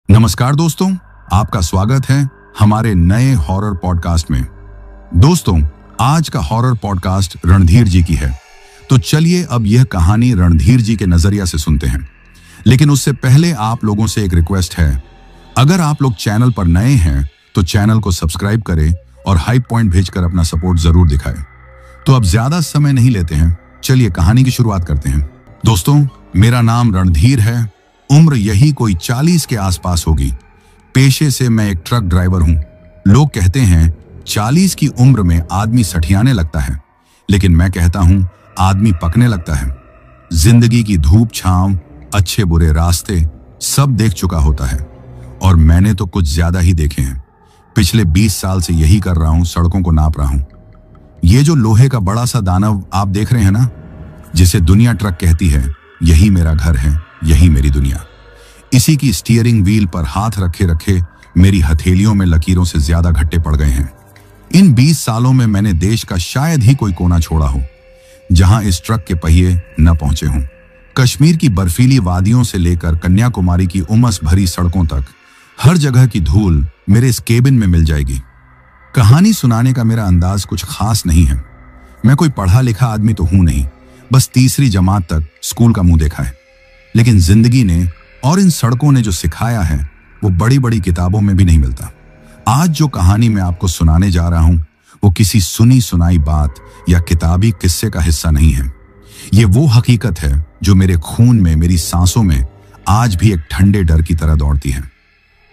नमस्कार दोस्तों, आपका स्वागत है हमारे नए हॉरर पॉडकास्ट में। दोस्तों, आज का हॉरर पॉडकास्ट रणधीर जी की है, तो चलिए अब यह कहानी रणधीर जी के नजरिया से सुनते हैं। लेकिन उससे पहले आप लोगों से एक रिक्वेस्ट है, अगर आप लोग चैनल पर नए हैं तो चैनल को सब्सक्राइब करें और हाई पॉइंट भेजकर अपना सपोर्ट जरूर दिखाएं। तो अब ज्यादा समय नहीं लेते हैं, चलिए कहानी की शुरुआत करते हैं। दोस्तों, मेरा नाम रणधीर है। उम्र यही कोई 40 के आसपास होगी। पेशे से मैं एक ट्रक ड्राइवर हूं। लोग कहते हैं 40 की उम्र में आदमी सठियाने लगता है, लेकिन मैं कहता हूं आदमी पकने लगता है। जिंदगी की धूप छांव, अच्छे बुरे रास्ते सब देख चुका होता है, और मैंने तो कुछ ज्यादा ही देखे हैं। पिछले 20 साल से यही कर रहा हूं, सड़कों को नाप रहा हूं। ये जो लोहे का बड़ा सा दानव आप देख रहे हैं ना, जिसे दुनिया ट्रक कहती है, यही मेरा घर है, यही मेरी दुनिया। इसी की स्टीयरिंग व्हील पर हाथ रखे रखे मेरी हथेलियों में लकीरों से ज्यादा घट्टे पड़ गए हैं। इन 20 सालों में मैंने देश का शायद ही कोई कोना छोड़ा हो जहां इस ट्रक के पहिए न पहुंचे हों। कश्मीर की बर्फीली वादियों से लेकर कन्याकुमारी की उमस भरी सड़कों तक हर जगह की धूल मेरे इस केबिन में मिल जाएगी। कहानी सुनाने का मेरा अंदाज कुछ खास नहीं है। मैं कोई पढ़ा लिखा आदमी तो हूं नहीं, बस तीसरी जमात तक स्कूल का मुंह देखा है। लेकिन जिंदगी ने और इन सड़कों ने जो सिखाया है वो बड़ी बड़ी किताबों में भी नहीं मिलता। आज जो कहानी मैं आपको सुनाने जा रहा हूं वो किसी सुनी सुनाई बात या किताबी किस्से का हिस्सा नहीं है। ये वो हकीकत है जो मेरे खून में, मेरी सांसों में आज भी एक ठंडे डर की तरह दौड़ती है।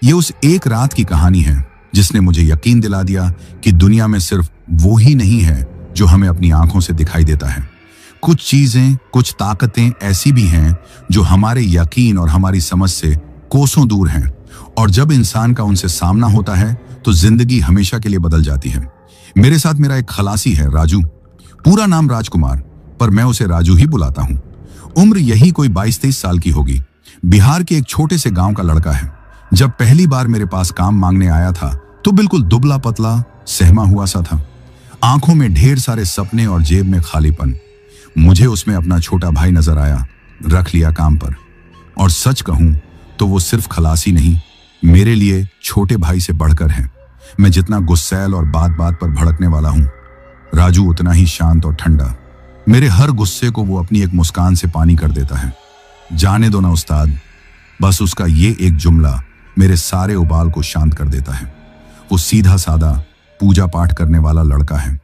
ये उस एक रात की कहानी है जिसने मुझे यकीन दिला दिया कि दुनिया में सिर्फ वो ही नहीं है जो हमें अपनी आंखों से दिखाई देता है। कुछ चीजें, कुछ ताकतें ऐसी भी हैं जो हमारे यकीन और हमारी समझ से कोसों दूर हैं, और जब इंसान का उनसे सामना होता है तो जिंदगी हमेशा के लिए बदल जाती है। मेरे साथ मेरा एक खलासी है, राजू। पूरा नाम राजकुमार, पर मैं उसे राजू ही बुलाता हूं। उम्र यही कोई 22-23 साल की होगी। बिहार के एक छोटे से गांव का लड़का है। जब पहली बार मेरे पास काम मांगने आया था तो बिल्कुल दुबला पतला, सहमा हुआ सा था। आंखों में ढेर सारे सपने और जेब में खालीपन। मुझे उसमें अपना छोटा भाई नजर आया, रख लिया काम पर। और सच कहूं तो वो सिर्फ खलासी नहीं, मेरे लिए छोटे भाई से बढ़कर है। मैं जितना गुस्सैल और बात बात पर भड़कने वाला हूं, राजू उतना ही शांत और ठंडा। मेरे हर गुस्से को वो अपनी एक मुस्कान से पानी कर देता है। जाने दो ना उस्ताद, बस उसका ये एक जुमला मेरे सारे उबाल को शांत कर देता है। वो सीधा सादा पूजा पाठ करने वाला लड़का है।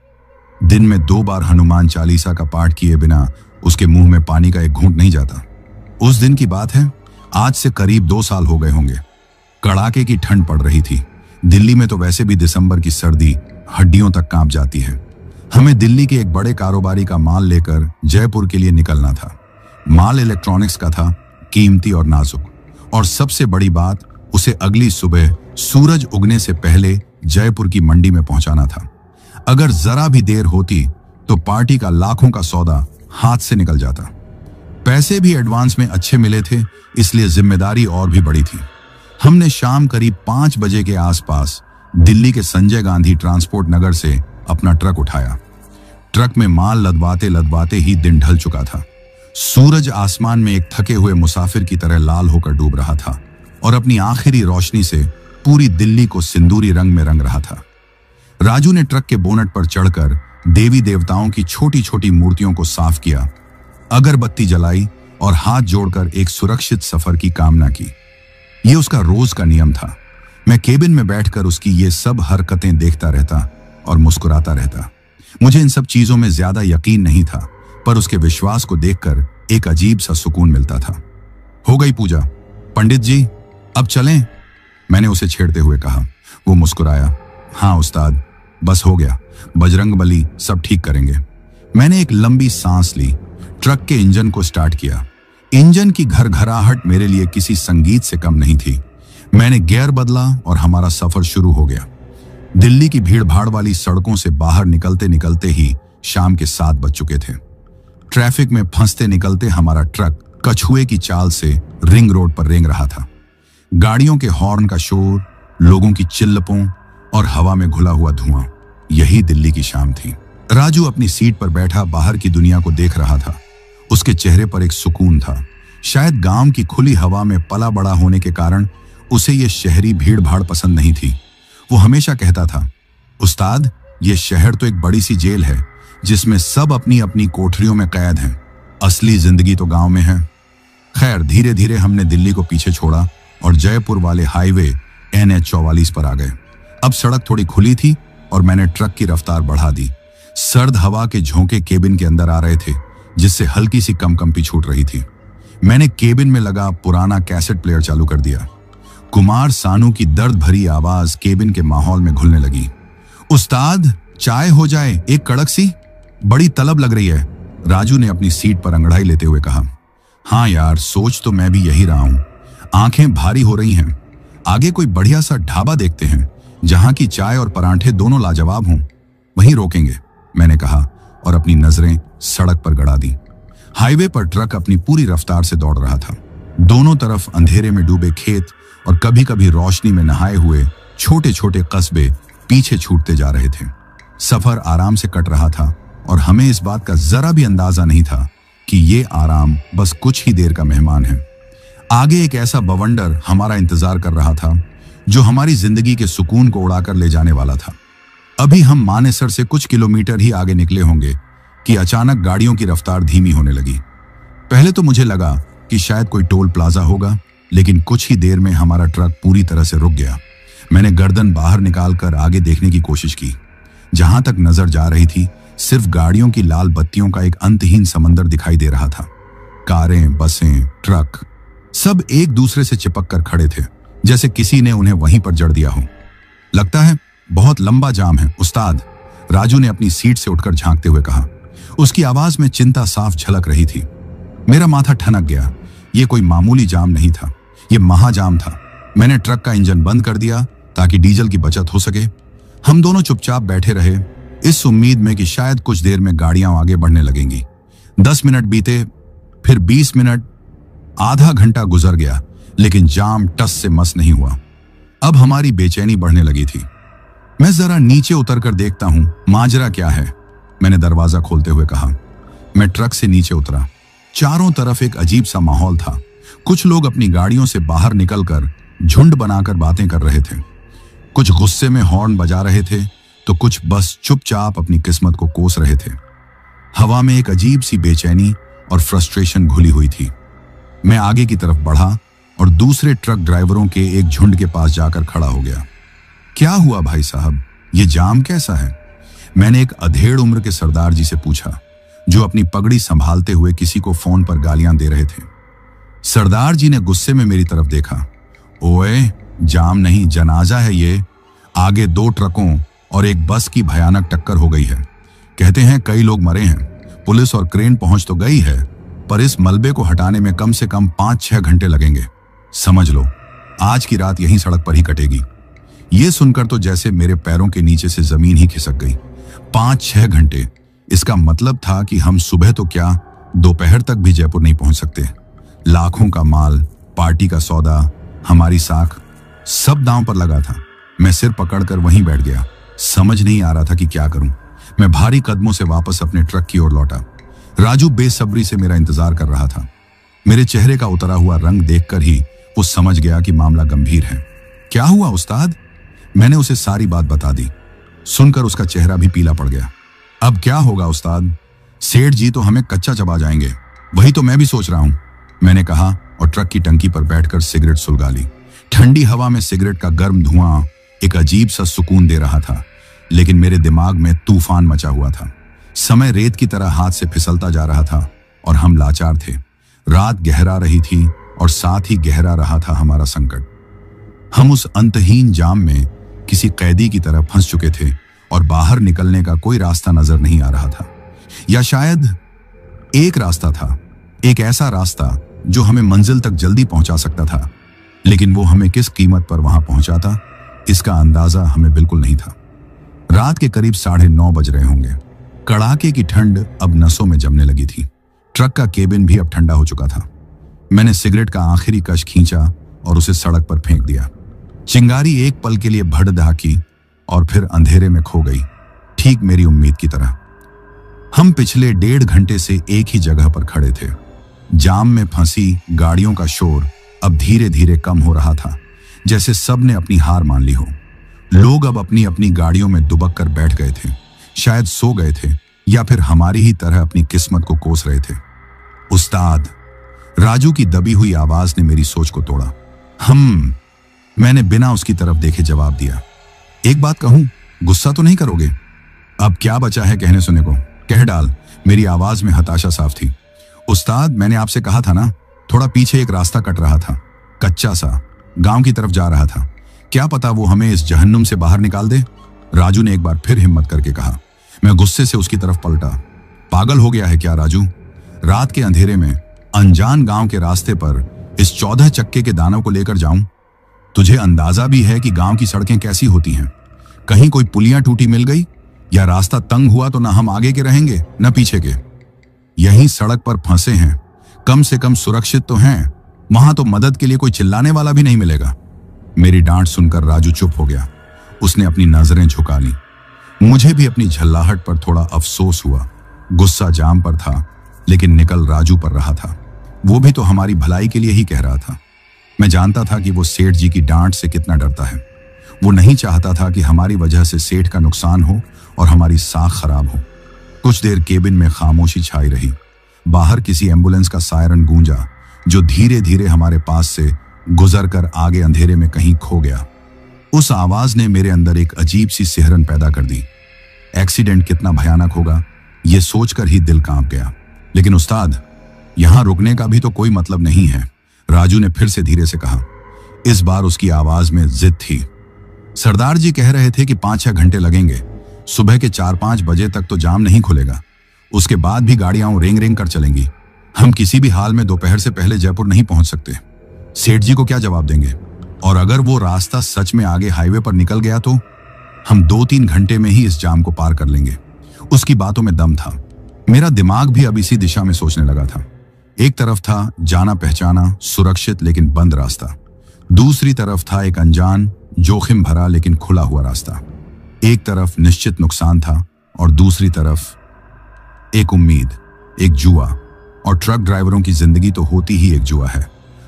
दिन में 2 बार हनुमान चालीसा का पाठ किए बिना उसके मुंह में पानी का एक घूंट नहीं जाता। उस दिन की बात है, आज से करीब 2 साल हो गए होंगे। कड़ाके की ठंड पड़ रही थी। दिल्ली में तो वैसे भी दिसंबर की सर्दी हड्डियों तक कांप जाती है। हमें दिल्ली के एक बड़े कारोबारी का माल लेकर जयपुर के लिए निकलना था। माल इलेक्ट्रॉनिक्स का था, कीमती और नाजुक। और सबसे बड़ी बात, उसे अगली सुबह सूरज उगने से पहले जयपुर की मंडी में पहुंचाना था। अगर जरा भी देर होती तो पार्टी का लाखों का सौदा हाथ से निकल जाता। पैसे भी एडवांस में अच्छे मिले थे, इसलिए जिम्मेदारी और भी बड़ी थी। हमने शाम करीब 5 बजे के आसपास दिल्ली के संजय गांधी ट्रांसपोर्ट नगर से अपना ट्रक उठाया। ट्रक में माल लदवाते लदवाते ही दिन ढल चुका था। सूरज आसमान में एक थके हुए मुसाफिर की तरह लाल होकर डूब रहा था और अपनी आखिरी रोशनी से पूरी दिल्ली को सिंदूरी रंग में रंग रहा था। राजू ने ट्रक के बोनट पर चढ़कर देवी देवताओं की छोटी छोटी मूर्तियों को साफ किया, अगरबत्ती जलाई और हाथ जोड़कर एक सुरक्षित सफर की कामना की। यह उसका रोज का नियम था। मैं केबिन में बैठकर उसकी ये सब हरकतें देखता रहता और मुस्कुराता रहता। मुझे इन सब चीजों में ज्यादा यकीन नहीं था, पर उसके विश्वास को देखकर एक अजीब सा सुकून मिलता था। हो गई पूजा, पंडित जी अब चलें? मैंने उसे छेड़ते हुए कहा। वो मुस्कुराया, हाँ उस्ताद, बस हो गया, बजरंगबली सब ठीक करेंगे। मैंने एक लंबी सांस ली, ट्रक के इंजन को स्टार्ट किया। इंजन की घरघराहट मेरे लिए किसी संगीत से कम नहीं थी। मैंने गियर बदला और हमारा सफर शुरू हो गया। दिल्ली की भीड़-भाड़ वाली सड़कों से बाहर निकलते निकलते ही शाम के 7 बज चुके थे। ट्रैफिक में फंसते निकलते हमारा ट्रक कछुए की चाल से रिंग रोड पर रेंग रहा था। गाड़ियों के हॉर्न का शोर, लोगों की चिल्लपों और हवा में घुला हुआ धुआं, यही दिल्ली की शाम थी। राजू अपनी सीट पर बैठा बाहर की दुनिया को देख रहा था। उसके चेहरे पर एक सुकून था। शायद गांव की खुली हवा में पला बड़ा होने के कारण उसे ये शहरी भीड़ भाड़ पसंद नहीं थी। वो हमेशा कहता था, उस्ताद, ये शहर तो एक बड़ी सी जेल है जिसमें सब अपनी अपनी कोठरियों में कैद हैं। असली जिंदगी तो गांव में है। खैर, धीरे धीरे हमने दिल्ली को पीछे छोड़ा और जयपुर वाले हाईवे NH 44 पर आ गए। अब सड़क थोड़ी खुली थी और मैंने ट्रक की रफ्तार बढ़ा दी। सर्द हवा के झोंके केबिन के अंदर आ रहे थे, जिससे हल्की सी कंपी छूट रही थी। मैंने केबिन में लगा पुराना कैसेट प्लेयर चालू कर दिया। कुमार सानू की दर्द भरी आवाज केबिन के माहौल में घुलने लगी। उस्ताद, चाय हो जाए, एक कड़क सी, बड़ी तलब लग रही है, राजू ने अपनी सीट पर अंगड़ाई लेते हुए कहा। हाँ यार, सोच तो मैं भी यही रहा हूं। आंखें भारी हो रही हैं। आगे कोई बढ़िया सा ढाबा देखते हैं जहां की चाय और परांठे दोनों लाजवाब हों, वहीं रोकेंगे, मैंने कहा और अपनी नजरें सड़क पर गड़ा दी। हाईवे पर ट्रक अपनी पूरी रफ्तार से दौड़ रहा था। दोनों तरफ अंधेरे में डूबे खेत और कभी कभी रोशनी में नहाए हुए छोटे छोटे कस्बे पीछे छूटते जा रहे थे। सफर आराम से कट रहा था और हमें इस बात का जरा भी अंदाजा नहीं था कि ये आराम बस कुछ ही देर का मेहमान है। आगे एक ऐसा बवंडर हमारा इंतजार कर रहा था जो हमारी जिंदगी के सुकून को उड़ाकर ले जाने वाला था। अभी हम मानेसर से कुछ किलोमीटर ही आगे निकले होंगे कि अचानक गाड़ियों की रफ्तार धीमी होने लगी। पहले तो मुझे लगा कि शायद कोई टोल प्लाजा होगा, लेकिन कुछ ही देर में हमारा ट्रक पूरी तरह से रुक गया। मैंने गर्दन बाहर निकालकर आगे देखने की कोशिश की। जहां तक नजर जा रही थी, सिर्फ गाड़ियों की लाल बत्तियों का एक अंतहीन समंदर दिखाई दे रहा था। कारें, बसें, ट्रक सब एक दूसरे से चिपक कर खड़े थे, जैसे किसी ने उन्हें वहीं पर जड़ दिया हो। लगता है बहुत लंबा जाम है, उस्ताद, राजू ने अपनी सीट से उठकर झांकते हुए कहा। उसकी आवाज में चिंता साफ झलक रही थी। मेरा माथा ठनक गया। यह कोई मामूली जाम नहीं था, यह महाजाम था। मैंने ट्रक का इंजन बंद कर दिया ताकि डीजल की बचत हो सके। हम दोनों चुपचाप बैठे रहे, इस उम्मीद में कि शायद कुछ देर में गाड़ियां आगे बढ़ने लगेंगी। 10 मिनट बीते, फिर 20 मिनट, आधा घंटा गुजर गया, लेकिन जाम टस से मस नहीं हुआ। अब हमारी बेचैनी बढ़ने लगी थी। मैं जरा नीचे उतरकर देखता हूं, माजरा क्या है, मैंने दरवाजा खोलते हुए कहा। मैं ट्रक से नीचे उतरा। चारों तरफ एक अजीब सा माहौल था। कुछ लोग अपनी गाड़ियों से बाहर निकलकर झुंड बनाकर बातें कर रहे थे। कुछ गुस्से में हॉर्न बजा रहे थे, तो कुछ बस चुपचाप अपनी किस्मत को कोस रहे थे। हवा में एक अजीब सी बेचैनी और फ्रस्ट्रेशन घुली हुई थी। मैं आगे की तरफ बढ़ा और दूसरे ट्रक ड्राइवरों के एक झुंड के पास जाकर खड़ा हो गया। क्या हुआ भाई साहब, ये जाम कैसा है? मैंने एक अधेड़ उम्र के सरदार जी से पूछा, जो अपनी पगड़ी संभालते हुए किसी को फोन पर गालियां दे रहे थे। सरदार जी ने गुस्से में मेरी तरफ देखा। ओए, जाम नहीं, जनाजा है ये। आगे 2 ट्रकों और एक बस की भयानक टक्कर हो गई है। कहते हैं कई लोग मरे हैं। पुलिस और क्रेन पहुंच तो गई है, पर इस मलबे को हटाने में कम से कम 5-6 घंटे लगेंगे। समझ लो, आज की रात यहीं सड़क पर ही कटेगी। ये सुनकर तो जैसे मेरे पैरों के नीचे से जमीन ही खिसक गई। 5-6 घंटे, इसका मतलब था कि हम सुबह तो क्या, दोपहर तक भी जयपुर नहीं पहुंच सकते। लाखों का माल, पार्टी का सौदा, हमारी साख, सब दांव पर लगा था। मैं सिर पकड़कर वहीं बैठ गया। समझ नहीं आ रहा था कि क्या करूं। मैं भारी कदमों से वापस अपने ट्रक की ओर लौटा। राजू बेसब्री से मेरा इंतजार कर रहा था। मेरे चेहरे का उतरा हुआ रंग देखकर ही वो समझ गया कि मामला गंभीर है। क्या हुआ उस्ताद? मैंने उसे सारी बात बता दी। सुनकर उसका चेहरा भी पीला पड़ गया। अब क्या होगा उस्ताद? सेठ जी तो हमें कच्चा चबा जाएंगे। वही तो मैं भी सोच रहा हूं, मैंने कहा और ट्रक की टंकी पर बैठकर सिगरेट सुलगा ली। ठंडी हवा में सिगरेट का गर्म धुआं एक अजीब सा सुकून दे रहा था, लेकिन मेरे दिमाग में तूफान मचा हुआ था। समय रेत की तरह हाथ से फिसलता जा रहा था और हम लाचार थे। रात गहरा रही थी और साथ ही गहरा रहा था हमारा संकट। हम उस अंतहीन जाम में किसी कैदी की तरह फंस चुके थे और बाहर निकलने का कोई रास्ता नजर नहीं आ रहा था। या शायद एक रास्ता था, एक ऐसा रास्ता जो हमें मंजिल तक जल्दी पहुंचा सकता था, लेकिन वो हमें किस कीमत पर वहां पहुंचाता, इसका अंदाजा हमें बिल्कुल नहीं था। रात के करीब 9:30 बज रहे होंगे। कड़ाके की ठंड अब नसों में जमने लगी थी। ट्रक का केबिन भी अब ठंडा हो चुका था। मैंने सिगरेट का आखिरी कश खींचा और उसे सड़क पर फेंक दिया। चिंगारी एक पल के लिए भड़ दहाकी और फिर अंधेरे में खो गई, ठीक मेरी उम्मीद की तरह। हम पिछले 1.5 घंटे से एक ही जगह पर खड़े थे। जाम में फंसी गाड़ियों का शोर अब धीरे धीरे कम हो रहा था, जैसे सब ने अपनी हार मान ली हो। लोग अब अपनी अपनी गाड़ियों में दुबक कर बैठ गए थे, शायद सो गए थे या फिर हमारी ही तरह अपनी किस्मत को कोस रहे थे। उस्ताद, राजू की दबी हुई आवाज ने मेरी सोच को तोड़ा। मैंने बिना उसकी तरफ देखे जवाब दिया। एक बात कहूं, गुस्सा तो नहीं करोगे? अब क्या बचा है कहने सुने को, कह डाल। मेरी आवाज में हताशा साफ थी। उस्ताद, मैंने आपसे कहा था ना, थोड़ा पीछे एक रास्ता कट रहा था, कच्चा सा, गांव की तरफ जा रहा था। क्या पता वो हमें इस जहन्नुम से बाहर निकाल दे। राजू ने एक बार फिर हिम्मत करके कहा। मैं गुस्से से उसकी तरफ पलटा। पागल हो गया है क्या राजू? रात के अंधेरे में अनजान गांव के रास्ते पर इस 14 चक्के के दानों को लेकर जाऊं? तुझे अंदाजा भी है कि गांव की सड़कें कैसी होती हैं। कहीं कोई पुलियां टूटी मिल गई या रास्ता तंग हुआ तो ना हम आगे के रहेंगे न पीछे के। यहीं सड़क पर फंसे हैं, कम से कम सुरक्षित तो हैं। वहां तो मदद के लिए कोई चिल्लाने वाला भी नहीं मिलेगा। मेरी डांट सुनकर राजू चुप हो गया। उसने अपनी नजरें झुका ली। मुझे भी अपनी झल्लाहट पर थोड़ा अफसोस हुआ। गुस्सा जाम पर था, लेकिन निकल राजू पर रहा था। वो भी तो हमारी भलाई के लिए ही कह रहा था। मैं जानता था कि वो सेठ जी की डांट से कितना डरता है। वो नहीं चाहता था कि हमारी वजह से सेठ का नुकसान हो और हमारी साख खराब हो। कुछ देर केबिन में खामोशी छाई रही। बाहर किसी एम्बुलेंस का सायरन गूंजा, जो धीरे धीरे हमारे पास से गुजर कर आगे अंधेरे में कहीं खो गया। उस आवाज ने मेरे अंदर एक अजीब सी सिहरन पैदा कर दी। एक्सीडेंट कितना भयानक होगा, यह सोचकर ही दिल कांप गया। लेकिन उस्ताद, यहां रुकने का भी तो कोई मतलब नहीं है, राजू ने फिर से धीरे से कहा। इस बार उसकी आवाज में जिद थी। सरदार जी कह रहे थे कि 5-6 घंटे लगेंगे। सुबह के 4-5 बजे तक तो जाम नहीं खुलेगा। उसके बाद भी गाड़ियां रेंग रेंग कर चलेंगी। हम किसी भी हाल में दोपहर से पहले जयपुर नहीं पहुंच सकते। सेठ जी को क्या जवाब देंगे? और अगर वो रास्ता सच में आगे हाईवे पर निकल गया तो हम 2-3 घंटे में ही इस जाम को पार कर लेंगे। उसकी बातों में दम था। मेरा दिमाग भी अब इसी दिशा में सोचने लगा था। एक तरफ था जाना पहचाना, सुरक्षित लेकिन बंद रास्ता। दूसरी तरफ था एक अनजान, जोखिम भरा लेकिन खुला हुआ रास्ता। एक तरफ निश्चित नुकसान था और दूसरी तरफ एक उम्मीद, एक जुआ। और ट्रक ड्राइवरों की जिंदगी तो होती ही एक जुआ है।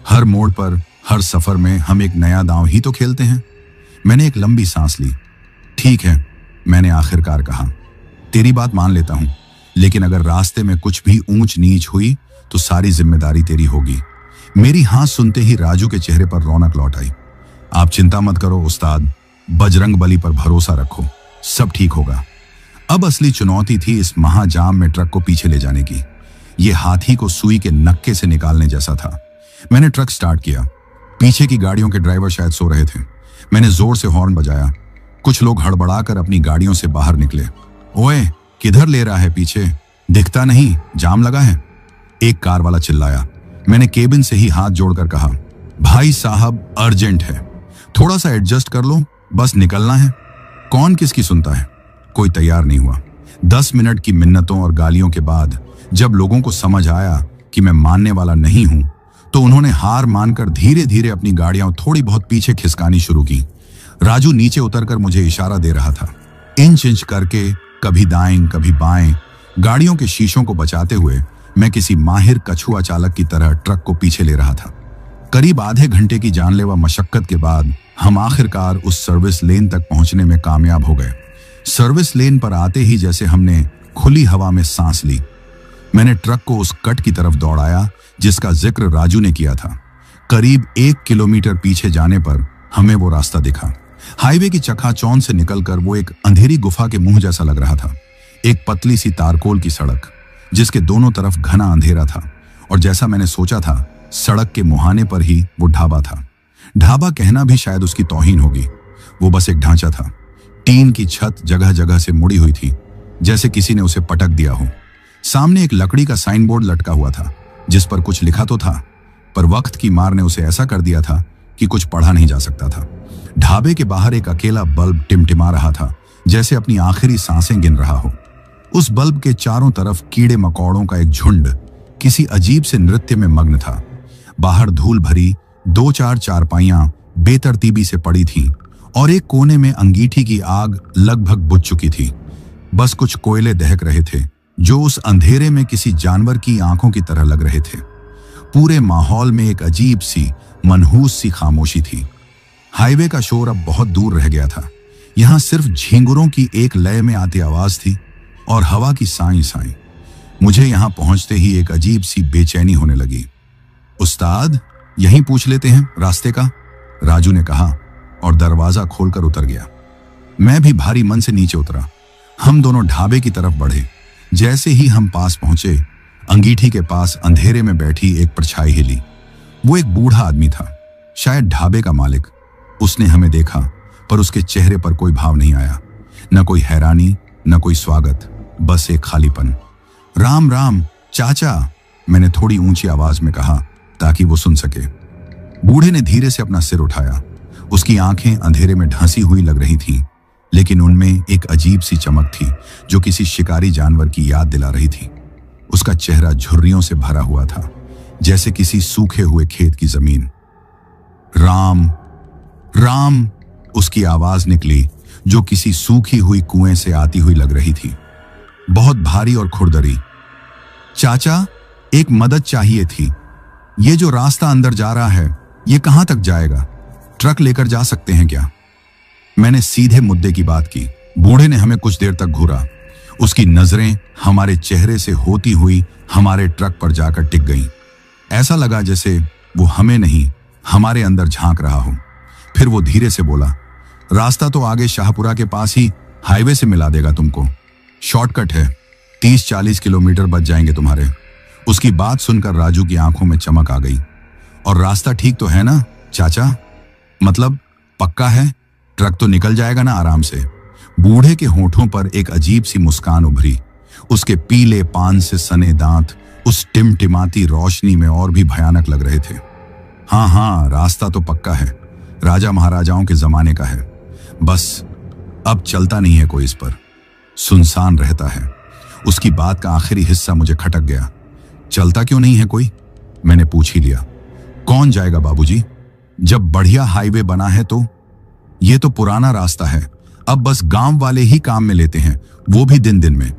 हर मोड़ पर, हर सफर में हम एक नया दांव ही तो खेलते हैं। मैंने एक लंबी सांस ली। ठीक है, मैंने आखिरकार कहा, तेरी बात मान लेता हूं, लेकिन अगर रास्ते में कुछ भी ऊंच नीच हुई तो सारी जिम्मेदारी तेरी होगी। मेरी हाँ सुनते ही राजू के चेहरे पर रौनक लौट आई। आप चिंता मत करो उस्ताद, बजरंग बली पर भरोसा रखो, सब ठीक होगा। अब असली चुनौती थी इस महाजाम में ट्रक को पीछे ले जाने की। यह हाथी को सुई के नक्के से निकालने जैसा था। मैंने ट्रक स्टार्ट किया। पीछे की गाड़ियों के ड्राइवर शायद सो रहे थे। मैंने जोर से हॉर्न बजाया। कुछ लोग हड़बड़ाकर अपनी गाड़ियों से बाहर निकले। ओए, किधर ले रहा है पीछे? दिखता नहीं, जाम लगा है, एक कार वाला चिल्लाया। मैंने केबिन से ही हाथ जोड़कर कहा, भाई साहब अर्जेंट है, थोड़ा सा एडजस्ट कर लो, बस निकलना है। कौन किसकी सुनता है? कोई तैयार नहीं हुआ। 10 मिनट की मिन्नतों और गालियों के बाद जब लोगों को समझ आया कि मैं मानने वाला नहीं हूं, तो उन्होंने हार मानकर धीरे धीरे अपनी गाड़ियां थोड़ी बहुत पीछे खिसकानी शुरू की। राजू नीचे उतरकर मुझे इशारा दे रहा था। इंच इंच करके, कभी दाएं कभी बाएं, गाड़ियों के शीशों को बचाते हुए मैं किसी माहिर कछुआ चालक की तरह ट्रक को पीछे ले रहा था। करीब आधे घंटे की जानलेवा मशक्कत के बाद हम आखिरकार उस सर्विस लेन तक पहुंचने में कामयाब हो गए। सर्विस लेन पर आते ही जैसे हमने खुली हवा में सांस ली। मैंने ट्रक को उस कट की तरफ दौड़ाया जिसका जिक्र राजू ने किया था। करीब 1 किलोमीटर पीछे जाने पर हमें वो रास्ता दिखा। हाईवे की चकाचौंध से निकलकर वो एक अंधेरी गुफा के मुंह जैसा लग रहा था। एक पतली सी तारकोल की सड़क जिसके दोनों तरफ घना अंधेरा था, और जैसा मैंने सोचा था, सड़क के मुहाने पर ही वो ढाबा था। ढाबा कहना भी शायद उसकी तौहीन होगी। वो बस एक ढांचा था। टीन की छत जगह जगह से मुड़ी हुई थी, जैसे किसी ने उसे पटक दिया हो। सामने एक लकड़ी का साइन बोर्ड लटका हुआ था जिस पर कुछ लिखा तो था, पर वक्त की मार ने उसे ऐसा कर दिया था कि कुछ पढ़ा नहीं जा सकता था। ढाबे के बाहर एक अकेला बल्ब टिमटिमा रहा था, जैसे अपनी आखिरी सांसें गिन रहा हो। उस बल्ब के चारों तरफ कीड़े मकोड़ों का एक झुंड किसी अजीब से नृत्य में मग्न था। बाहर धूल भरी 2-4 चारपाइयां बेतरतीबी से पड़ी थीं और एक कोने में अंगीठी की आग लगभग बुझ चुकी थी। बस कुछ कोयले दहक रहे थे जो उस अंधेरे में किसी जानवर की आंखों की तरह लग रहे थे। पूरे माहौल में एक अजीब सी मनहूस सी खामोशी थी। हाईवे का शोर अब बहुत दूर रह गया था। यहां सिर्फ झींगुरों की एक लय में आती आवाज थी और हवा की साई साई। मुझे यहां पहुंचते ही एक अजीब सी बेचैनी होने लगी। उस्ताद, यहीं पूछ लेते हैं रास्ते का, राजू ने कहा और दरवाजा खोलकर उतर गया। मैं भी भारी मन से नीचे उतरा। हम दोनों ढाबे की तरफ बढ़े। जैसे ही हम पास पहुंचे, अंगीठी के पास अंधेरे में बैठी एक परछाई हिली। वो एक बूढ़ा आदमी था, शायद ढाबे का मालिक। उसने हमें देखा, पर उसके चेहरे पर कोई भाव नहीं आया, न कोई हैरानी, न कोई स्वागत, बस एक खालीपन। राम राम चाचा, मैंने थोड़ी ऊंची आवाज में कहा ताकि वो सुन सके। बूढ़े ने धीरे से अपना सिर उठाया। उसकी आंखें अंधेरे में ढंसी हुई लग रही थीं, लेकिन उनमें एक अजीब सी चमक थी जो किसी शिकारी जानवर की याद दिला रही थी। उसका चेहरा झुर्रियों से भरा हुआ था, जैसे किसी सूखे हुए खेत की जमीन। राम राम, उसकी आवाज निकली जो किसी सूखी हुई कुएं से आती हुई लग रही थी, बहुत भारी और खुरदरी। चाचा, एक मदद चाहिए थी। ये जो रास्ता अंदर जा रहा है, ये कहां तक जाएगा? ट्रक लेकर जा सकते हैं क्या? मैंने सीधे मुद्दे की बात की। बूढ़े ने हमें कुछ देर तक घूरा। उसकी नजरें हमारे चेहरे से होती हुई हमारे ट्रक पर जाकर टिक गईं। ऐसा लगा जैसे वो हमें नहीं, हमारे अंदर झांक रहा हो। फिर वो धीरे से बोला, रास्ता तो आगे शाहपुरा के पास ही हाईवे से मिला देगा तुमको। शॉर्टकट है, 30-40 किलोमीटर बच जाएंगे तुम्हारे। उसकी बात सुनकर राजू की आंखों में चमक आ गई। और रास्ता ठीक तो है ना चाचा? मतलब पक्का है? ट्रक तो निकल जाएगा ना आराम से? बूढ़े के होठों पर एक अजीब सी मुस्कान उभरी। उसके पीले पान से सने दांत उस टिमटिमाती रोशनी में और भी भयानक लग रहे थे। हाँ हाँ, रास्ता तो पक्का है, राजा महाराजाओं के जमाने का है। बस अब चलता नहीं है कोई इस पर, सुनसान रहता है। उसकी बात का आखिरी हिस्सा मुझे खटक गया। चलता क्यों नहीं है कोई? मैंने पूछ ही लिया। कौन जाएगा बाबूजी? जब बढ़िया हाईवे बना है तो? ये तो पुराना रास्ता है, अब बस गांव वाले ही काम में लेते हैं, वो भी दिन दिन में।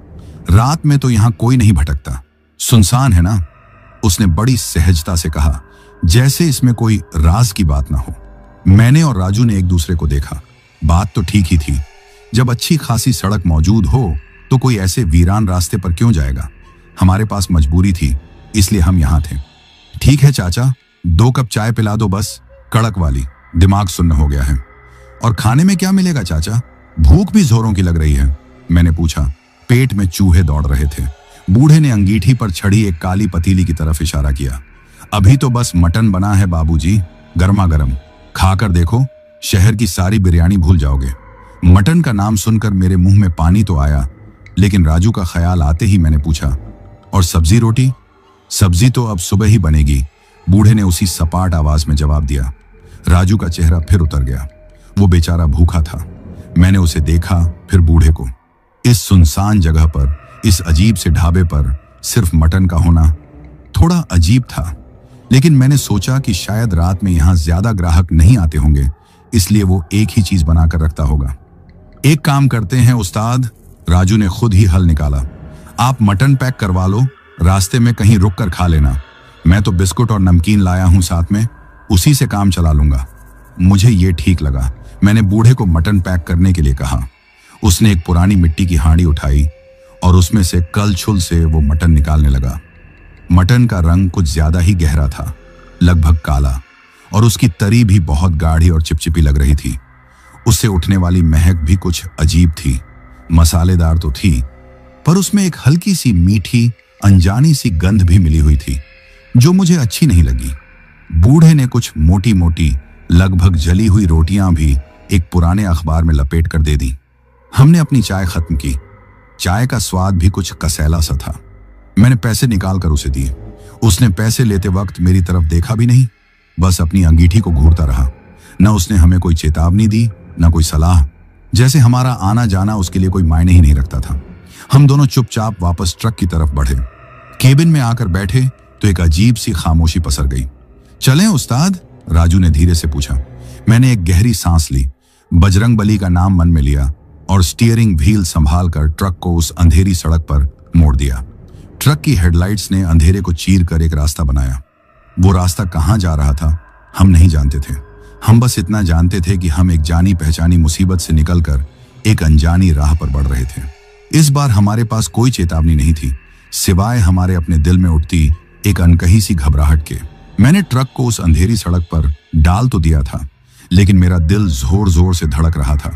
रात में तो यहां कोई नहीं भटकता। सुनसान है ना? उसने बड़ी सहजता से कहा, जैसे इसमें कोई राज की बात ना हो। मैंने और राजू ने एक दूसरे को देखा। बात तो ठीक ही थी। जब अच्छी खासी सड़क मौजूद हो तो कोई ऐसे वीरान रास्ते पर क्यों जाएगा? हमारे पास मजबूरी थी, इसलिए हम यहां थे। ठीक है चाचा, 2 कप चाय पिला दो बस, कड़क वाली, दिमाग सुन्न हो गया है। और खाने में क्या मिलेगा चाचा? भूख भी जोरों की लग रही है, मैंने पूछा। पेट में चूहे दौड़ रहे थे। बूढ़े ने अंगीठी पर छड़ी एक काली पतीली की तरफ इशारा किया। अभी तो बस मटन बना है बाबूजी, गर्मा गर्म, खाकर देखो, शहर की सारी बिरयानी भूल जाओगे। मटन का नाम सुनकर मेरे मुंह में पानी तो आया, लेकिन राजू का ख्याल आते ही मैंने पूछा, और सब्जी रोटी? सब्जी तो अब सुबह ही बनेगी, बूढ़े ने उसी सपाट आवाज में जवाब दिया। राजू का चेहरा फिर उतर गया। वो बेचारा भूखा था। मैंने उसे देखा, फिर बूढ़े को। इस सुनसान जगह पर, इस अजीब से ढाबे पर सिर्फ मटन का होना थोड़ा अजीब था। लेकिन मैंने सोचा कि शायद रात में यहां ज्यादा ग्राहक नहीं आते होंगे, इसलिए वो एक ही चीज बनाकर रखता होगा। एक काम करते हैं उस्ताद, राजू ने खुद ही हल निकाला। आप मटन पैक करवा लो, रास्ते में कहीं रुक कर खा लेना। मैं तो बिस्कुट और नमकीन लाया हूं साथ में, उसी से काम चला लूंगा। मुझे ये ठीक लगा। मैंने बूढ़े को मटन पैक करने के लिए कहा। उसने एक पुरानी मिट्टी की हांडी उठाई और उसमें से कलछुल से वो मटन निकालने लगा। मटन का रंग कुछ ज्यादा ही गहरा था, लगभग काला, और उसकी तरी भी बहुत गाढ़ी और चिपचिपी लग रही थी। उससे उठने वाली महक भी कुछ अजीब थी। मसालेदार तो थी, पर उसमें एक हल्की सी मीठी अनजानी सी गंध भी मिली हुई थी, जो मुझे अच्छी नहीं लगी। बूढ़े ने कुछ मोटी मोटी लगभग जली हुई रोटियां भी एक पुराने अखबार में लपेट कर दे दी। हमने अपनी चाय खत्म की। चाय का स्वाद भी कुछ कसैला सा था। मैंने पैसे निकाल कर उसे दिए। उसने पैसे लेते वक्त मेरी तरफ देखा भी नहीं, बस अपनी अंगीठी को घूरता रहा। न उसने हमें कोई चेतावनी दी, न कोई सलाह, जैसे हमारा आना जाना उसके लिए कोई मायने ही नहीं रखता था। हम दोनों चुपचाप वापस ट्रक की तरफ बढ़े। केबिन में आकर बैठे तो एक अजीब सी खामोशी पसर गई। चलें उस्ताद? राजू ने धीरे से पूछा। मैंने एक गहरी सांस ली, बजरंगबली का नाम मन में लिया और स्टीयरिंग व्हील संभाल कर ट्रक को उस अंधेरी सड़क पर मोड़ दिया। ट्रक की हेडलाइट्स ने अंधेरे को चीर कर एक रास्ता बनाया। वो रास्ता कहां जा रहा था हम नहीं जानते थे। हम बस इतना जानते थे कि हम एक जानी पहचानी मुसीबत से निकलकर एक अनजानी राह पर बढ़ रहे थे। इस बार हमारे पास कोई चेतावनी नहीं थी, सिवाय हमारे अपने दिल में उठती एक अनकही सी घबराहट के। मैंने ट्रक को उस अंधेरी सड़क पर डाल तो दिया था, लेकिन मेरा दिल जोर जोर से धड़क रहा था,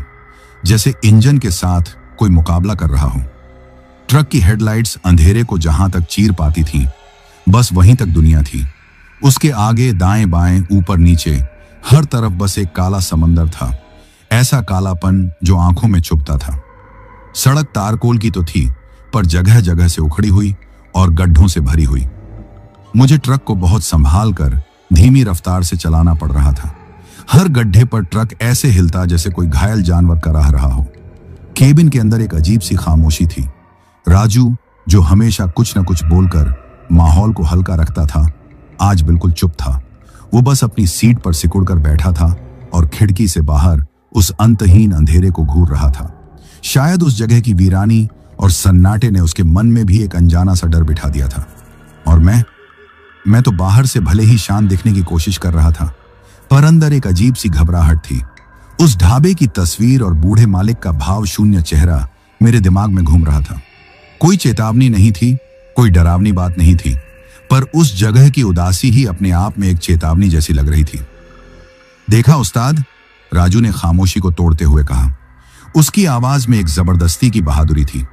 जैसे इंजन के साथ कोई मुकाबला कर रहा हो। ट्रक की हेडलाइट्स अंधेरे को जहां तक चीर पाती थीं, बस वहीं तक दुनिया थी। उसके आगे दाएं बाएं ऊपर नीचे हर तरफ बस एक काला समंदर था, ऐसा कालापन जो आंखों में चुभता था। सड़क तारकोल की तो थी, पर जगह जगह से उखड़ी हुई और गड्ढों से भरी हुई। मुझे ट्रक को बहुत संभाल कर धीमी रफ्तार से चलाना पड़ रहा था। हर गड्ढे पर ट्रक ऐसे हिलता जैसे कोई घायल जानवर कराह रहा हो। केबिन के अंदर एक अजीब सी खामोशी थी। राजू, जो हमेशा कुछ न कुछ बोलकर माहौल को हल्का रखता था, आज बिल्कुल चुप था। वो बस अपनी सीट पर सिकुड़कर बैठा था और खिड़की से बाहर उस अंतहीन अंधेरे को घूर रहा था। शायद उस जगह की वीरानी और सन्नाटे ने उसके मन में भी एक अनजाना सा डर बिठा दिया था। और मैं तो बाहर से भले ही शांत दिखने की कोशिश कर रहा था, पर अंदर एक अजीब सी घबराहट थी। उस ढाबे की तस्वीर और बूढ़े मालिक का भाव शून्य चेहरा मेरे दिमाग में घूम रहा था। कोई चेतावनी नहीं थी, कोई डरावनी बात नहीं थी, पर उस जगह की उदासी ही अपने आप में एक चेतावनी जैसी लग रही थी। देखा उस्ताद, राजू ने खामोशी को तोड़ते हुए कहा। उसकी आवाज में एक जबरदस्ती की बहादुरी थी।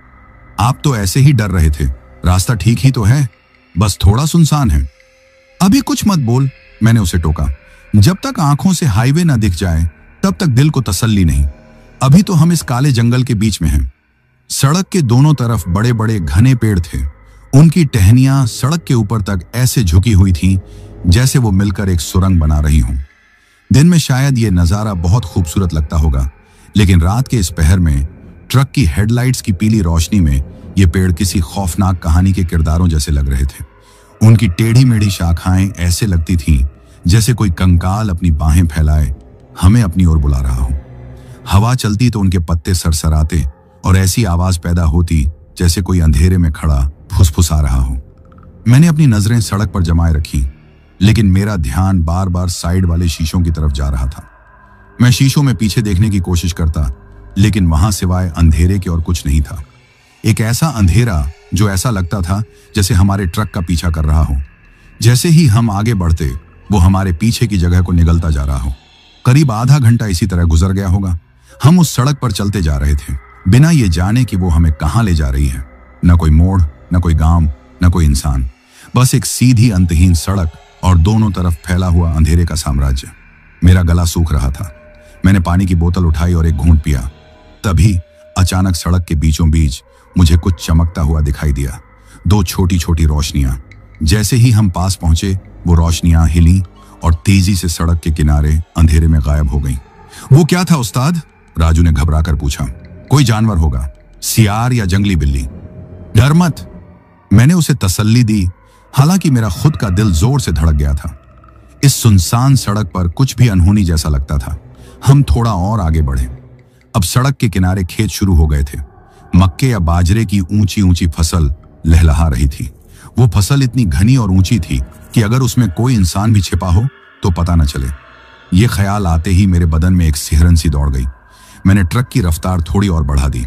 आप तो ऐसे ही डर रहे थे, रास्ता ठीक ही तो है, बस थोड़ा सुनसान है। अभी कुछ मत बोल, मैंने उसे टोका। जब तक आंखों से हाईवे ना दिख जाए तब तक दिल को तसल्ली नहीं। अभी तो हम इस काले जंगल के बीच में हैं। सड़क के दोनों तरफ बड़े बड़े घने पेड़ थे। उनकी टहनियां सड़क के ऊपर तक ऐसे झुकी हुई थीं जैसे वो मिलकर एक सुरंग बना रही हों। दिन में शायद ये नजारा बहुत खूबसूरत लगता होगा, लेकिन रात के इस पहर में ट्रक की हेडलाइट्स की पीली रोशनी में ये पेड़ किसी खौफनाक कहानी के किरदारों जैसे लग रहे थे। उनकी टेढ़ी मेढ़ी शाखाएं ऐसे लगती थीं जैसे कोई कंकाल अपनी बाहें फैलाए हमें अपनी ओर बुला रहा हो। हवा चलती तो उनके पत्ते सरसराते और ऐसी आवाज पैदा होती जैसे कोई अंधेरे में खड़ा फुसफुसा रहा हो। मैंने अपनी नजरें सड़क पर जमाए रखी, लेकिन मेरा ध्यान बार बार साइड वाले शीशों की तरफ जा रहा था। मैं शीशों में पीछे देखने की कोशिश करता, लेकिन वहां सिवाय अंधेरे के और कुछ नहीं था। एक ऐसा अंधेरा जो ऐसा लगता था जैसे हमारे ट्रक का पीछा कर रहा हो। जैसे ही हम आगे बढ़ते, वो हमारे पीछे की जगह को निगलता जा रहा हो। करीब आधा घंटा इसी तरह गुजर गया होगा। हम उस सड़क पर चलते जा रहे थे, बिना ये जाने कि वो हमें कहां ले जा रही है। न कोई मोड़, न कोई गांव, न कोई इंसान, बस एक सीधी अंतहीन सड़क और दोनों तरफ फैला हुआ अंधेरे का साम्राज्य। मेरा गला सूख रहा था। मैंने पानी की बोतल उठाई और एक घूंट पिया। तभी अचानक सड़क के बीचों बीच मुझे कुछ चमकता हुआ दिखाई दिया। दो छोटी छोटी रोशनियां। जैसे ही हम पास पहुंचे, वो रोशनियां हिली और तेजी से सड़क के किनारे अंधेरे में गायब हो गईं। वो क्या था उस्ताद? राजू ने घबराकर पूछा। कोई जानवर होगा, सियार या जंगली बिल्ली। डर मत, मैंने उसे तसल्ली दी, हालांकि मेरा खुद का दिल जोर से धड़क गया था। इस सुनसान सड़क पर कुछ भी अनहोनी जैसा लगता था। हम थोड़ा और आगे बढ़े। अब सड़क के किनारे खेत शुरू हो गए थे। मक्के या बाजरे की ऊंची ऊंची फसल लहलहा रही थी। वो फसल इतनी घनी और ऊंची थी कि अगर उसमें कोई इंसान भी छिपा हो तो पता न चले। ये ख्याल आते ही मेरे बदन में एक सिहरन सी दौड़ गई। मैंने ट्रक की रफ्तार थोड़ी और बढ़ा दी।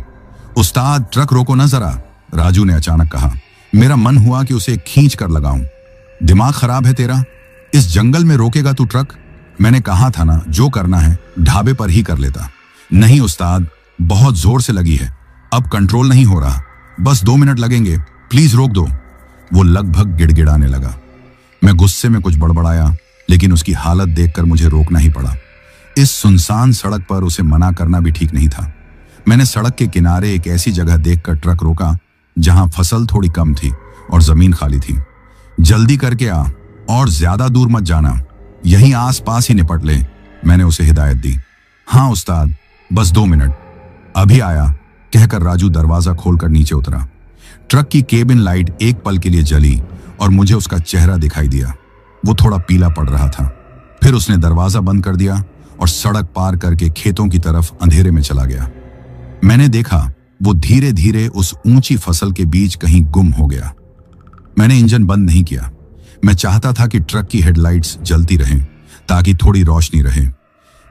उस्ताद, ट्रक रोको ना जरा, राजू ने अचानक कहा। मेरा मन हुआ कि उसे खींच कर लगाऊं। दिमाग खराब है तेरा? इस जंगल में रोकेगा तू ट्रक? मैंने कहा था ना, जो करना है ढाबे पर ही कर लेता। नहीं उस्ताद, बहुत जोर से लगी है, अब कंट्रोल नहीं हो रहा। बस 2 मिनट लगेंगे, प्लीज रोक दो। वो लगभग गिड़गिड़ाने लगा। मैं गुस्से में कुछ बड़बड़ाया, लेकिन उसकी हालत देखकर मुझे रोकना ही पड़ा। इस सुनसान सड़क पर उसे मना करना भी ठीक नहीं था। मैंने सड़क के किनारे एक ऐसी जगह देखकर ट्रक रोका जहां फसल थोड़ी कम थी और जमीन खाली थी। जल्दी करके आ और ज्यादा दूर मत जाना, यहीं आसपास ही निपट ले, मैंने उसे हिदायत दी। हाँ उस्ताद, बस 2 मिनट, अभी आया, कहकर राजू दरवाजा खोलकर नीचे उतरा। ट्रक की केबिन लाइट एक पल के लिए जली और मुझे उसका चेहरा दिखाई दिया। वो थोड़ा पीला पड़ रहा था। फिर उसने दरवाजा बंद कर दिया और सड़क पार करके खेतों की तरफ अंधेरे में चला गया। मैंने देखा वो धीरे धीरे उस ऊंची फसल के बीच कहीं गुम हो गया। मैंने इंजन बंद नहीं किया। मैं चाहता था कि ट्रक की हेडलाइट्स जलती रहें ताकि थोड़ी रोशनी रहे।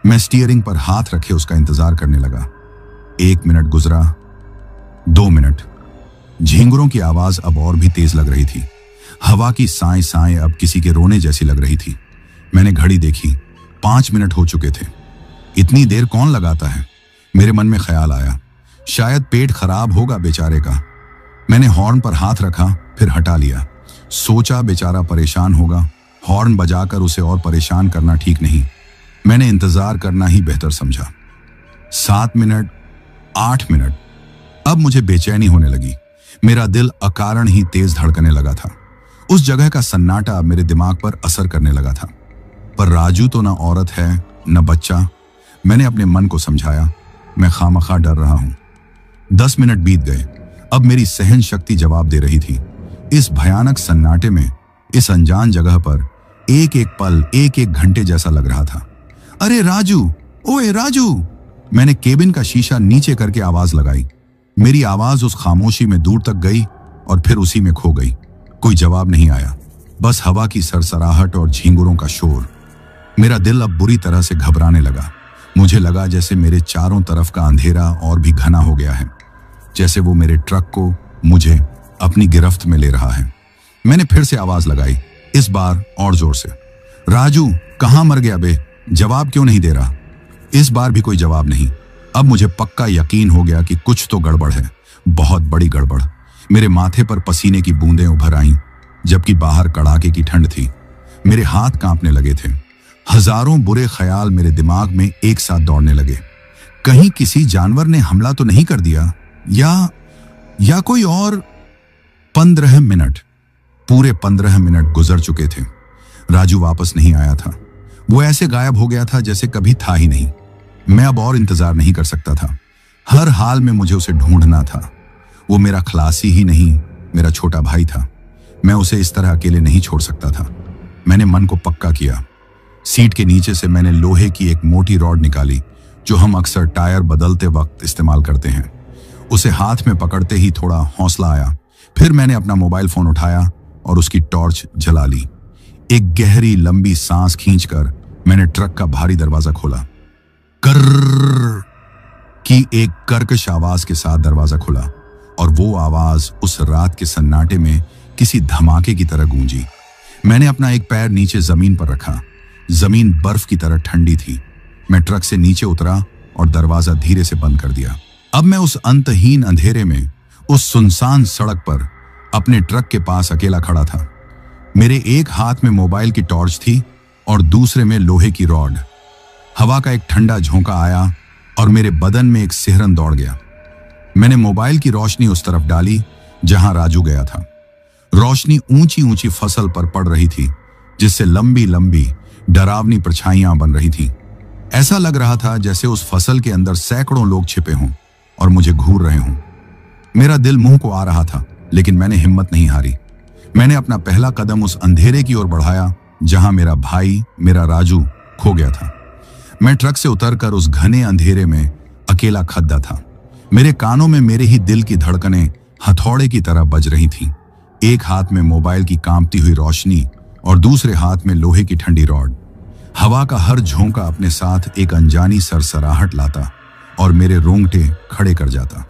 मैं स्टीयरिंग पर हाथ रखे उसका इंतजार करने लगा। 1 मिनट गुजरा, 2 मिनट। झींगुरों की आवाज अब और भी तेज लग रही थी। हवा की साएं साएं अब किसी के रोने जैसी लग रही थी। मैंने घड़ी देखी, 5 मिनट हो चुके थे। इतनी देर कौन लगाता है? मेरे मन में ख्याल आया, शायद पेट खराब होगा बेचारे का। मैंने हॉर्न पर हाथ रखा, फिर हटा लिया। सोचा बेचारा परेशान होगा, हॉर्न बजाकर उसे और परेशान करना ठीक नहीं। मैंने इंतजार करना ही बेहतर समझा। 7 मिनट, 8 मिनट। अब मुझे बेचैनी होने लगी। मेरा दिल अकारण ही तेज धड़कने लगा था। उस जगह का सन्नाटा मेरे दिमाग पर असर करने लगा था। पर राजू तो ना औरत है न बच्चा। मैंने अपने मन को समझाया, मैं खामखा डर रहा हूं। 10 मिनट बीत गए। अब मेरी सहन शक्ति जवाब दे रही थी। इस भयानक सन्नाटे में, इस अनजान जगह पर एक एक पल एक एक घंटे जैसा लग रहा था। अरे राजू, ओए राजू! मैंने केबिन का शीशा नीचे करके आवाज लगाई। मेरी आवाज उस खामोशी में दूर तक गई और फिर उसी में खो गई। कोई जवाब नहीं आया, बस हवा की सरसराहट और झींगुरों का शोर। मेरा दिल अब बुरी तरह से घबराने लगा। मुझे लगा जैसे मेरे चारों तरफ का अंधेरा और भी घना हो गया है, जैसे वो मेरे ट्रक को, मुझे अपनी गिरफ्त में ले रहा है। मैंने फिर से आवाज लगाई, इस बार और जोर से। राजू, कहां मर गया बे? जवाब क्यों नहीं दे रहा? इस बार भी कोई जवाब नहीं। अब मुझे पक्का यकीन हो गया कि कुछ तो गड़बड़ है, बहुत बड़ी गड़बड़। मेरे माथे पर पसीने की बूंदें उभर आईं, जबकि बाहर कड़ाके की ठंड थी। मेरे हाथ कांपने लगे थे। हजारों बुरे ख्याल मेरे दिमाग में एक साथ दौड़ने लगे। कहीं किसी जानवर ने हमला तो नहीं कर दिया, या कोई और। 15 मिनट, पूरे 15 मिनट गुजर चुके थे। राजू वापस नहीं आया था। वो ऐसे गायब हो गया था जैसे कभी था ही नहीं। मैं अब और इंतजार नहीं कर सकता था। हर हाल में मुझे उसे ढूंढना था। वो मेरा खलासी ही नहीं, मेरा छोटा भाई था। मैं उसे इस तरह अकेले नहीं छोड़ सकता था। मैंने मन को पक्का किया। सीट के नीचे से मैंने लोहे की एक मोटी रॉड निकाली, जो हम अक्सर टायर बदलते वक्त इस्तेमाल करते हैं। उसे हाथ में पकड़ते ही थोड़ा हौसला आया। फिर मैंने अपना मोबाइल फोन उठाया और उसकी टॉर्च जला ली। एक गहरी लंबी सांस खींचकर मैंने ट्रक का भारी दरवाजा खोला। कर्र की एक कर्कश आवाज के साथ दरवाजा खुला और वो आवाज उस रात के सन्नाटे में किसी धमाके की तरह गूंजी। मैंने अपना एक पैर नीचे जमीन पर रखा। जमीन बर्फ की तरह ठंडी थी। मैं ट्रक से नीचे उतरा और दरवाजा धीरे से बंद कर दिया। अब मैं उस अंतहीन अंधेरे में, उस सुनसान सड़क पर अपने ट्रक के पास अकेला खड़ा था। मेरे एक हाथ में मोबाइल की टॉर्च थी और दूसरे में लोहे की रॉड। हवा का एक ठंडा झोंका आया और मेरे बदन में एक सिहरन दौड़ गया। मैंने मोबाइल की रोशनी उस तरफ डाली जहां राजू गया था। रोशनी ऊंची ऊंची फसल पर पड़ रही थी, जिससे लंबी लंबी डरावनी परछाइयां बन रही थीं। ऐसा लग रहा था जैसे उस फसल के अंदर सैकड़ों लोग छिपे हों और मुझे घूर रहे हों। मेरा दिल मुंह को आ रहा था, लेकिन मैंने हिम्मत नहीं हारी। मैंने अपना पहला कदम उस अंधेरे की ओर बढ़ाया जहां मेरा भाई, मेरा राजू, खो गया था। मैं ट्रक से उतरकर उस घने अंधेरे में अकेला खड़ा था। मेरे कानों में मेरे ही दिल की धड़कनें हथौड़े की तरह बज रही थीं। एक हाथ में मोबाइल की कांपती हुई रोशनी और दूसरे हाथ में लोहे की ठंडी रॉड। हवा का हर झोंका अपने साथ एक अनजानी सरसराहट लाता और मेरे रोंगटे खड़े कर जाता।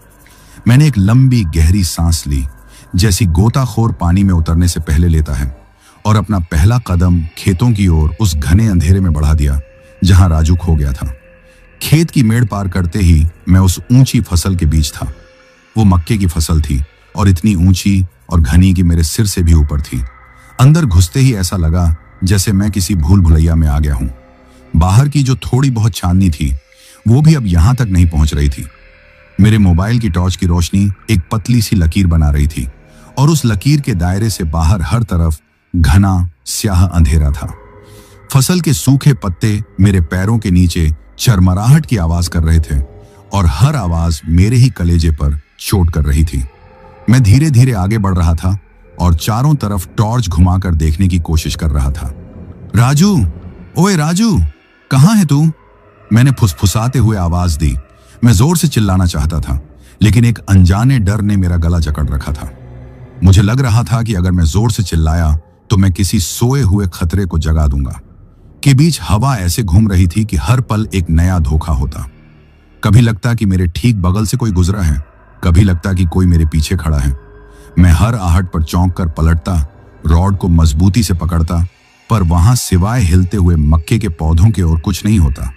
मैंने एक लंबी गहरी सांस ली, जैसी गोताखोर पानी में उतरने से पहले लेता है, और अपना पहला कदम खेतों की ओर उस घने अंधेरे में बढ़ा दिया जहां राजू खो गया था। खेत की मेड़ पार करते ही मैं उस ऊंची फसल के बीच था। वो मक्के की फसल थी और इतनी ऊंची और घनी कि मेरे सिर से भी ऊपर थी। अंदर घुसते ही ऐसा लगा जैसे मैं किसी भूल भुलैया में आ गया हूं। बाहर की जो थोड़ी बहुत चांदनी थी, वो भी अब यहां तक नहीं पहुंच रही थी। मेरे मोबाइल की टॉर्च की रोशनी एक पतली सी लकीर बना रही थी और उस लकीर के दायरे से बाहर हर तरफ घना स्याह अंधेरा था। फसल के सूखे पत्ते मेरे पैरों के नीचे चरमराहट की आवाज कर रहे थे और हर आवाज मेरे ही कलेजे पर चोट कर रही थी। मैं धीरे धीरे आगे बढ़ रहा था और चारों तरफ टॉर्च घुमाकर देखने की कोशिश कर रहा था। राजू, ओए राजू, कहां है तू? मैंने फुसफुसाते हुए आवाज दी। मैं जोर से चिल्लाना चाहता था, लेकिन एक अनजाने डर ने मेरा गला जकड़ रखा था। मुझे लग रहा था कि अगर मैं जोर से चिल्लाया तो मैं किसी सोए हुए खतरे को जगा दूंगा। के बीच हवा ऐसे घूम रही थी कि हर पल एक नया धोखा होता। कभी लगता कि मेरे ठीक बगल से कोई गुजरा है, कभी लगता कि कोई मेरे पीछे खड़ा है। मैं हर आहट पर चौंक कर पलटता, रॉड को मजबूती से पकड़ता, पर वहां सिवाय हिलते हुए मक्के के पौधों के और कुछ नहीं होता।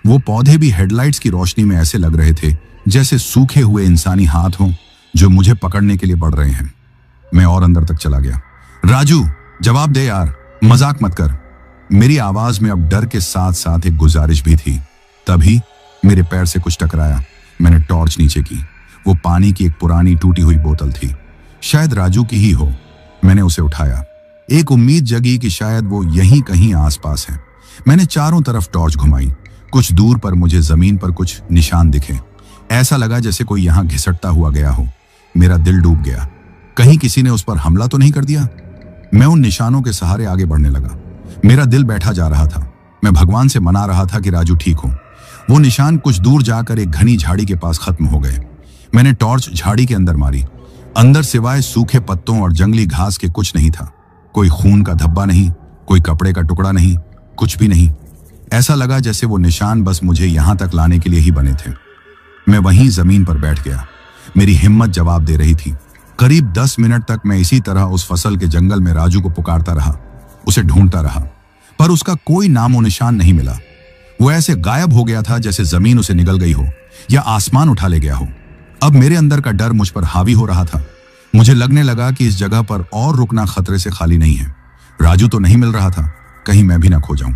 वो पौधे भी हेडलाइट्स की रोशनी में ऐसे लग रहे थे जैसे सूखे हुए इंसानी हाथ हों जो मुझे पकड़ने के लिए बढ़ रहे हैं। मैं और अंदर तक चला गया। राजू, जवाब दे यार, मजाक मत कर। मेरी आवाज में अब डर के साथ साथ एक गुजारिश भी थी। तभी मेरे पैर से कुछ टकराया। मैंने टॉर्च नीचे की। वो पानी की एक पुरानी टूटी हुई बोतल थी, शायद राजू की ही हो। मैंने उसे उठाया। एक उम्मीद जगी कि शायद वो यहीं कहीं आसपास है। मैंने चारों तरफ टॉर्च घुमाई। कुछ दूर पर मुझे जमीन पर कुछ निशान दिखे। ऐसा लगा जैसे कोई यहां घिसटता हुआ गया हो। मेरा दिल डूब गया। कहीं किसी ने उस पर हमला तो नहीं कर दिया। मैं उन निशानों के सहारे आगे बढ़ने लगा। मेरा दिल बैठा जा रहा था। मैं भगवान से मना रहा था कि राजू ठीक हो। वो निशान कुछ दूर जाकर एक घनी झाड़ी के पास खत्म हो गए। मैंने टॉर्च झाड़ी के अंदर मारी। अंदर सिवाय सूखे पत्तों और जंगली घास के कुछ नहीं था। कोई खून का धब्बा नहीं, कोई कपड़े का टुकड़ा नहीं, कुछ भी नहीं। ऐसा लगा जैसे वो निशान बस मुझे यहां तक लाने के लिए ही बने थे। मैं वहीं जमीन पर बैठ गया। मेरी हिम्मत जवाब दे रही थी। करीब 10 मिनट तक मैं इसी तरह उस फसल के जंगल में राजू को पुकारता रहा, उसे ढूंढता रहा, पर उसका कोई नामो निशान नहीं मिला। वो ऐसे गायब हो गया था जैसे जमीन उसे निगल गई हो या आसमान उठा ले गया हो। अब मेरे अंदर का डर मुझ पर हावी हो रहा था। मुझे लगने लगा कि इस जगह पर और रुकना खतरे से खाली नहीं है। राजू तो नहीं मिल रहा था, कहीं मैं भी ना खो जाऊं।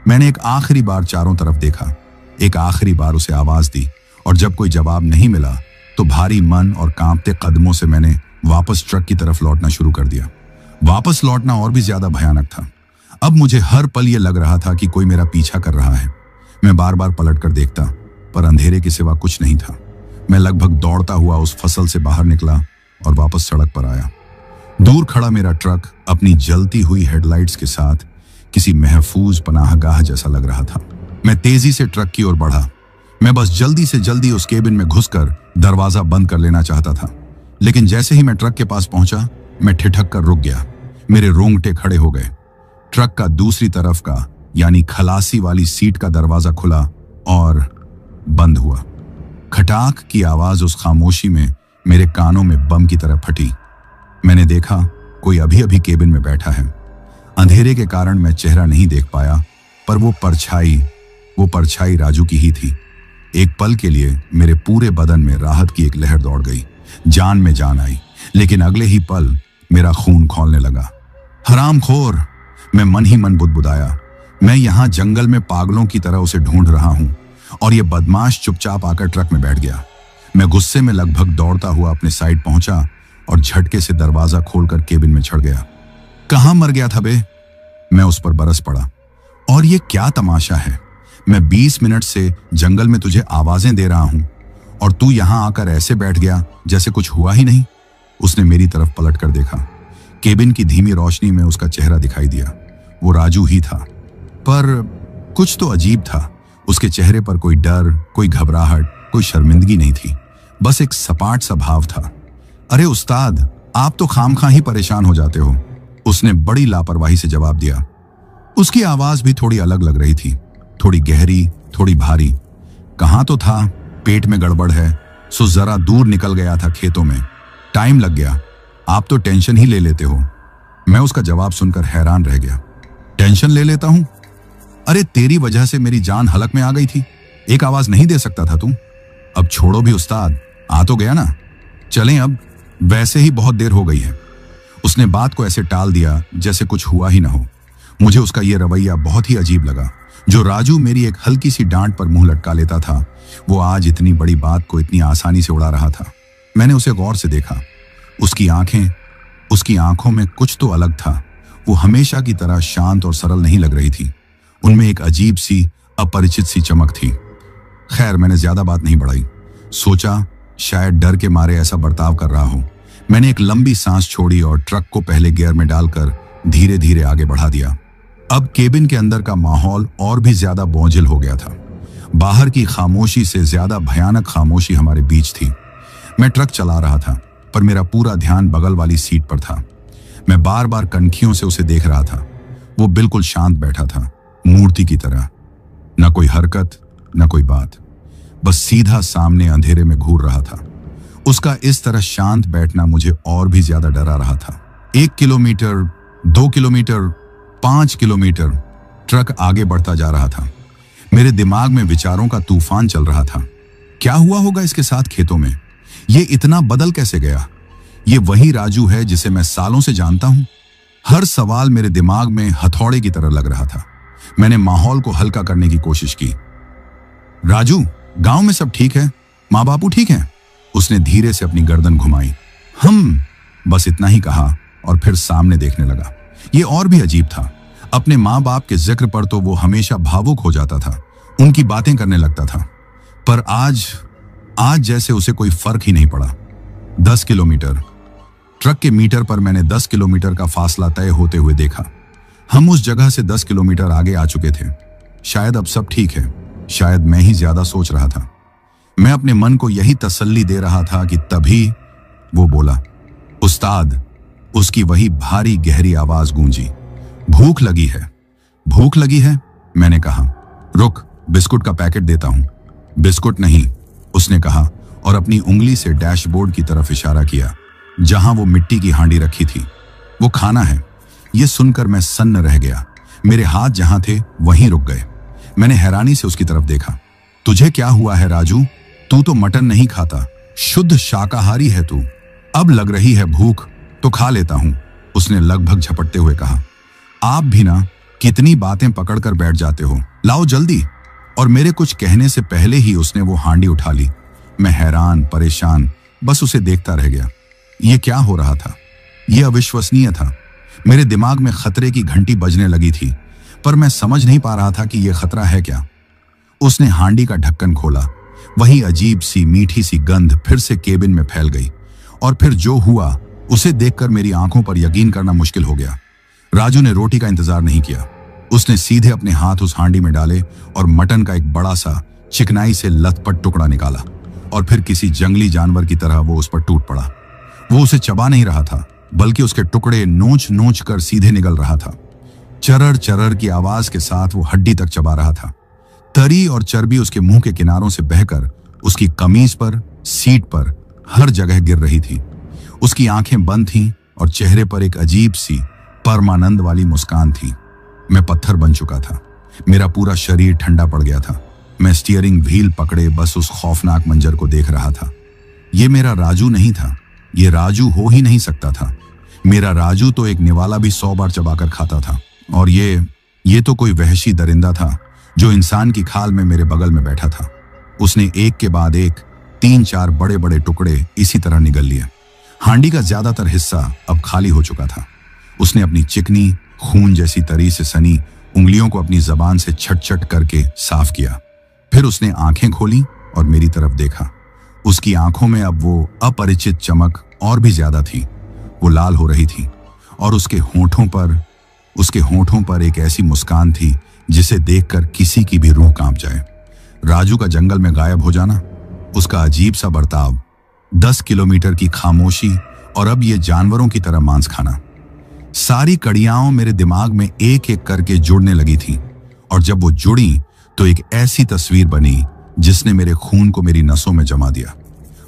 मैंने एक आखिरी बार चारों तरफ देखा, एक आखिरी बार उसे आवाज दी, और जब कोई जवाब नहीं मिला तो भारी मन और कांपते कदमों से मैंने वापस ट्रक की तरफ लौटना शुरू कर दिया। वापस लौटना और भी ज्यादा भयानक था। अब मुझे हर पल यह लग रहा था कि कोई मेरा पीछा कर रहा है। मैं बार बार पलट कर देखता, पर अंधेरे के सिवा कुछ नहीं था। मैं लगभग दौड़ता हुआ उस फसल से बाहर निकला और वापस सड़क पर आया। दूर खड़ा मेरा ट्रक अपनी जलती हुई हेडलाइट्स के साथ किसी महफूज पनाहगाह जैसा लग रहा था। मैं तेजी से ट्रक की ओर बढ़ा। मैं बस जल्दी से जल्दी उस केबिन में घुसकर दरवाजा बंद कर लेना चाहता था, लेकिन जैसे ही मैं ट्रक के पास पहुंचा, मैं ठिठक कर रुक गया। मेरे रोंगटे खड़े हो गए। ट्रक का दूसरी तरफ का यानी खलासी वाली सीट का दरवाजा खुला और बंद हुआ। खटाक की आवाज उस खामोशी में मेरे कानों में बम की तरह फटी। मैंने देखा कोई अभी अभी केबिन में बैठा है। अंधेरे के कारण मैं चेहरा नहीं देख पाया, पर वो परछाई राजू की ही थी। एक पल के लिए मेरे पूरे बदन में राहत की एक लहर दौड़ गई। जान में जान आई, लेकिन अगले ही पल मेरा खून खौलने लगा। हरामखोर, मैं मन ही मन बुदबुदाया। मैं यहां जंगल में पागलों की तरह उसे ढूंढ रहा हूं, और ये बदमाश चुपचाप आकर ट्रक में बैठ गया। मैं गुस्से में लगभग दौड़ता हुआ अपने साइड पहुंचा और झटके से दरवाजा खोलकर केबिन में चढ़ गया। कहां मर गया था बे? मैं उस पर बरस पड़ा। और ये क्या तमाशा है? मैं 20 मिनट से जंगल में तुझे आवाजें दे रहा हूं और तू यहां आकर ऐसे बैठ गया जैसे कुछ हुआ ही नहीं। उसने मेरी तरफ पलट कर देखा। केबिन की धीमी रोशनी में उसका चेहरा दिखाई दिया। वो राजू ही था, पर कुछ तो अजीब था। उसके चेहरे पर कोई डर, कोई घबराहट, कोई शर्मिंदगी नहीं थी, बस एक सपाट सा भाव था। अरे उस्ताद, आप तो खामखा ही परेशान हो जाते हो, उसने बड़ी लापरवाही से जवाब दिया। उसकी आवाज भी थोड़ी अलग लग रही थी, थोड़ी गहरी, थोड़ी भारी। कहां तो था पेट में गड़बड़ है, सो जरा दूर निकल गया था खेतों में। टाइम लग गया, आप तो टेंशन ही ले लेते हो। मैं उसका जवाब सुनकर हैरान रह गया। टेंशन ले लेता हूं? अरे तेरी वजह से मेरी जान हलक में आ गई थी। एक आवाज नहीं दे सकता था तू? अब छोड़ो भी उस्ताद, आ तो गया ना, चलें अब, वैसे ही बहुत देर हो गई है। उसने बात को ऐसे टाल दिया जैसे कुछ हुआ ही ना हो। मुझे उसका यह रवैया बहुत ही अजीब लगा। जो राजू मेरी एक हल्की सी डांट पर मुंह लटका लेता था, वो आज इतनी बड़ी बात को इतनी आसानी से उड़ा रहा था। मैंने उसे गौर से देखा। उसकी आंखों में कुछ तो अलग था। वो हमेशा की तरह शांत और सरल नहीं लग रही थी। उनमें एक अजीब सी, अपरिचित सी चमक थी। खैर, मैंने ज्यादा बात नहीं बढ़ाई। सोचा शायद डर के मारे ऐसा बर्ताव कर रहा हो। मैंने एक लंबी सांस छोड़ी और ट्रक को पहले गियर में डालकर धीरे धीरे आगे बढ़ा दिया। अब केबिन के अंदर का माहौल और भी ज्यादा बोझिल हो गया था। बाहर की खामोशी से ज्यादा भयानक खामोशी हमारे बीच थी। मैं ट्रक चला रहा था, पर मेरा पूरा ध्यान बगल वाली सीट पर था। मैं बार बार कनखियों से उसे देख रहा था। वो बिल्कुल शांत बैठा था, मूर्ति की तरह। न कोई हरकत, न कोई बात, बस सीधा सामने अंधेरे में घूर रहा था। उसका इस तरह शांत बैठना मुझे और भी ज्यादा डरा रहा था। 1 किलोमीटर, 2 किलोमीटर, 5 किलोमीटर ट्रक आगे बढ़ता जा रहा था। मेरे दिमाग में विचारों का तूफान चल रहा था। क्या हुआ होगा इसके साथ खेतों में? ये इतना बदल कैसे गया? ये वही राजू है जिसे मैं सालों से जानता हूं? हर सवाल मेरे दिमाग में हथौड़े की तरह लग रहा था। मैंने माहौल को हल्का करने की कोशिश की। राजू, गांव में सब ठीक है? माँ बापू ठीक हैं? उसने धीरे से अपनी गर्दन घुमाई। बस इतना ही कहा और फिर सामने देखने लगा। ये और भी अजीब था। अपने माँ बाप के जिक्र पर तो वो हमेशा भावुक हो जाता था, उनकी बातें करने लगता था। पर आज जैसे उसे कोई फर्क ही नहीं पड़ा। 10 किलोमीटर। ट्रक के मीटर पर मैंने 10 किलोमीटर का फासला तय होते हुए देखा। हम उस जगह से 10 किलोमीटर आगे आ चुके थे। शायद अब सब ठीक है, शायद मैं ही ज्यादा सोच रहा था। मैं अपने मन को यही तसल्ली दे रहा था कि तभी वो बोला, उस्ताद। उसकी वही भारी गहरी आवाज गूंजी। भूख लगी है? भूख लगी है? मैंने कहा। रुक, बिस्कुट का पैकेट देता हूं। बिस्कुट नहीं, उसने कहा और अपनी उंगली से डैशबोर्ड की तरफ इशारा किया, जहां वो मिट्टी की हांडी रखी थी। वो खाना है। यह सुनकर मैं सन्न रह गया। मेरे हाथ जहां थे वहीं रुक गए। मैंने हैरानी से उसकी तरफ देखा। तुझे क्या हुआ है राजू? तू तो मटन नहीं खाता, शुद्ध शाकाहारी है तू। अब लग रही है भूख तो खा लेता हूं, उसने लगभग झपटते हुए कहा। आप भी ना कितनी बातें पकड़कर बैठ जाते हो, लाओ जल्दी। और मेरे कुछ कहने से पहले ही उसने वो हांडी उठा ली। मैं हैरान, परेशान, बस उसे देखता रह गया। ये क्या हो रहा था? यह अविश्वसनीय था। मेरे दिमाग में खतरे की घंटी बजने लगी थी, पर मैं समझ नहीं पा रहा था कि यह खतरा है क्या। उसने हांडी का ढक्कन खोला। वही अजीब सी मीठी सी गंध फिर से केबिन में फैल गई। और फिर जो हुआ उसे देखकर मेरी आंखों पर यकीन करना मुश्किल हो गया। राजू ने रोटी का इंतजार नहीं किया। उसने सीधे अपने हाथ उस हांडी में डाले और मटन का एक बड़ा सा चिकनाई से लथपथ टुकड़ा निकाला और फिर किसी जंगली जानवर की तरह वो उस पर टूट पड़ा। वो उसे चबा नहीं रहा था, बल्कि उसके टुकड़े नोच नोच कर सीधे निकल रहा था। चरर चरर की आवाज के साथ वो हड्डी तक चबा रहा था। तरी और चर्बी उसके मुंह के किनारों से बहकर उसकी कमीज पर, सीट पर, हर जगह गिर रही थी। उसकी आंखें बंद थीं और चेहरे पर एक अजीब सी परमानंद वाली मुस्कान थी। मैं पत्थर बन चुका था। मेरा पूरा शरीर ठंडा पड़ गया था। मैं स्टीयरिंग व्हील पकड़े बस उस खौफनाक मंजर को देख रहा था। ये मेरा राजू नहीं था। ये राजू हो ही नहीं सकता था। मेरा राजू तो एक निवाला भी 100 बार चबाकर खाता था। और ये तो कोई वहशी दरिंदा था जो इंसान की खाल में मेरे बगल में बैठा था। उसने एक के बाद एक 3-4 बड़े बड़े टुकड़े इसी तरह निगल लिए। हांडी का ज्यादातर हिस्सा अब खाली हो चुका था। उसने अपनी चिकनी, खून जैसी तरी से सनी उंगलियों को अपनी जबान से छट-छट करके साफ किया। फिर उसने आंखें खोली और मेरी तरफ देखा। उसकी आंखों में अब वो अपरिचित चमक और भी ज्यादा थी। वो लाल हो रही थी और उसके होठों पर एक ऐसी मुस्कान थी जिसे देखकर किसी की भी रूह कांप जाए। राजू का जंगल में गायब हो जाना, उसका अजीब सा बर्ताव, 10 किलोमीटर की खामोशी और अब ये जानवरों की तरह मांस खाना, सारी कड़ियां मेरे दिमाग में एक एक करके जुड़ने लगी थी। और जब वो जुड़ी तो एक ऐसी तस्वीर बनी जिसने मेरे खून को मेरी नसों में जमा दिया।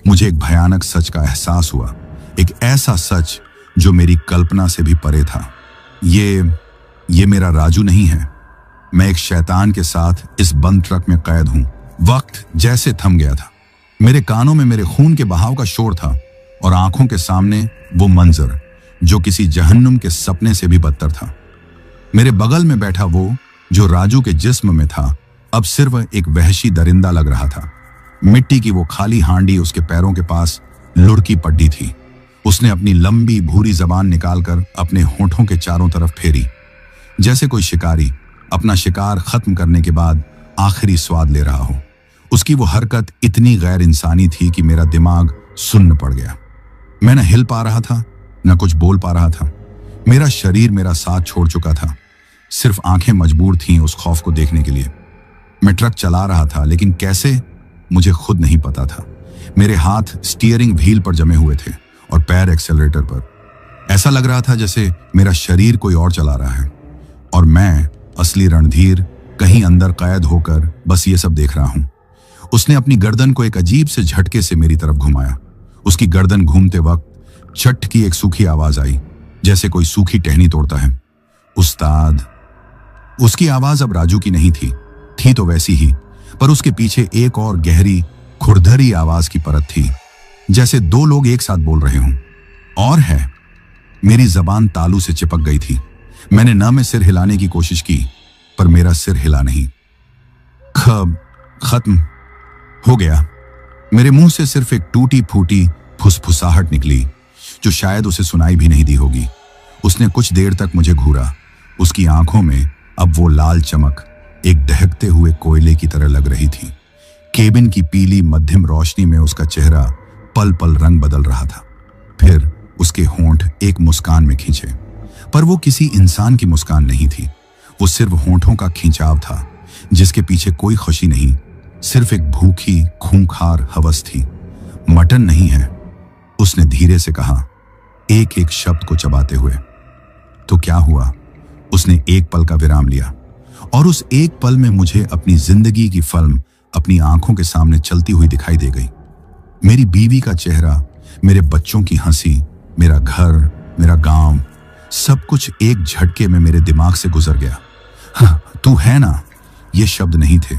मुझे एक भयानक सच का एहसास हुआ, एक ऐसा सच जो मेरी कल्पना से भी परे था। ये मेरा राजू नहीं है। मैं एक शैतान के साथ इस बंद ट्रक में कैद हूं। वक्त जैसे थम गया था। मेरे कानों में मेरे खून के बहाव का शोर था और आंखों के सामने वो मंजर जो किसी जहन्नुम के सपने से भी बदतर था। मेरे बगल में बैठा वो जो राजू के जिस्म में था, अब सिर्फ एक वहशी दरिंदा लग रहा था। मिट्टी की वो खाली हांडी उसके पैरों के पास लुढ़की पड्डी थी। उसने अपनी लंबी भूरी जबान निकालकर अपने होठों के चारों तरफ फेरी, जैसे कोई शिकारी अपना शिकार खत्म करने के बाद आखिरी स्वाद ले रहा हो। उसकी वो हरकत इतनी गैर इंसानी थी कि मेरा दिमाग सुन्न पड़ गया। मैं न हिल पा रहा था, न कुछ बोल पा रहा था। मेरा शरीर मेरा साथ छोड़ चुका था। सिर्फ आंखें मजबूर थीं उस खौफ को देखने के लिए। मैं ट्रक चला रहा था, लेकिन कैसे मुझे खुद नहीं पता था। मेरे हाथ स्टीयरिंग व्हील पर जमे हुए थे और पैर एक्सेलरेटर पर। ऐसा लग रहा था जैसे मेरा शरीर कोई और चला रहा है और मैं असली रणधीर कहीं अंदर कैद होकर बस ये सब देख रहा हूं। उसने अपनी गर्दन को एक अजीब से झटके से मेरी तरफ घुमाया। उसकी गर्दन घूमते वक्त छट की एक सूखी आवाज आई, जैसे कोई सूखी टहनी तोड़ता है। उस्ताद। उसकी आवाज अब राजू की नहीं थी तो वैसी ही, पर उसके पीछे एक और गहरी खुरदरी आवाज की परत थी, जैसे दो लोग एक साथ बोल रहे हों। और है। मेरी जबान तालू से चिपक गई थी। मैंने न में सिर हिलाने की कोशिश की, पर मेरा सिर हिला नहीं। खत्म हो गया। मेरे मुंह से सिर्फ एक टूटी फूटी फुसफुसाहट निकली, जो शायद उसे सुनाई भी नहीं दी होगी। उसने कुछ देर तक मुझे घूरा। उसकी आंखों में अब वो लाल चमक एक दहकते हुए कोयले की तरह लग रही थी। केबिन की पीली मध्यम रोशनी में उसका चेहरा पल पल रंग बदल रहा था। फिर उसके होंठ एक मुस्कान में खींचे, पर वो किसी इंसान की मुस्कान नहीं थी। वो सिर्फ होंठों का खिंचाव था, जिसके पीछे कोई खुशी नहीं, सिर्फ एक भूखी खूंखार हवस थी। मटन नहीं है, उसने धीरे से कहा, एक एक शब्द को चबाते हुए। तो क्या हुआ? उसने एक पल का विराम लिया, और उस एक पल में मुझे अपनी जिंदगी की फिल्म अपनी आंखों के सामने चलती हुई दिखाई दे गई। मेरी बीवी का चेहरा, मेरे बच्चों की हंसी, मेरा घर, मेरा गांव, सब कुछ एक झटके में मेरे दिमाग से गुजर गया। हाँ, तू है ना? ये शब्द नहीं थे,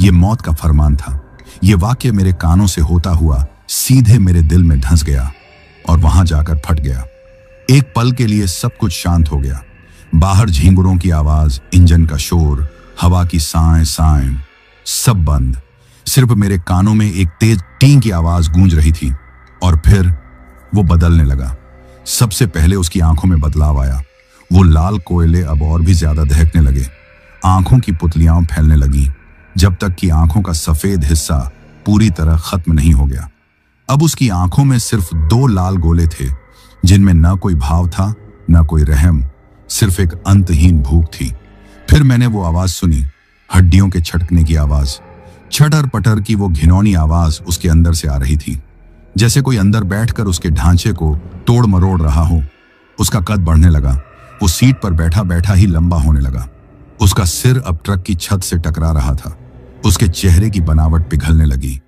ये मौत का फरमान था। ये वाक्य मेरे कानों से होता हुआ सीधे मेरे दिल में धंस गया और वहां जाकर फट गया। एक पल के लिए सब कुछ शांत हो गया। बाहर झींगुरों की आवाज, इंजन का शोर, हवा की साएं साएं, सब बंद। सिर्फ मेरे कानों में एक तेज टीं की आवाज गूंज रही थी। और फिर वो बदलने लगा। सबसे पहले उसकी आंखों में बदलाव आया। वो लाल कोयले अब और भी ज्यादा दहकने लगे। आंखों की पुतलियां फैलने लगी, जब तक कि आंखों का सफेद हिस्सा पूरी तरह खत्म नहीं हो गया। अब उसकी आंखों में सिर्फ दो लाल गोले थे, जिनमें न कोई भाव था, न कोई रहम, सिर्फ एक अंतहीन भूख थी। फिर मैंने वो आवाज सुनी, हड्डियों के छटकने की आवाज। छटर पटर की वो घिनौनी आवाज उसके अंदर से आ रही थी, जैसे कोई अंदर बैठकर उसके ढांचे को तोड़ मरोड़ रहा हो। उसका कद बढ़ने लगा। वो सीट पर बैठा बैठा ही लंबा होने लगा। उसका सिर अब ट्रक की छत से टकरा रहा था। उसके चेहरे की बनावट पिघलने लगी,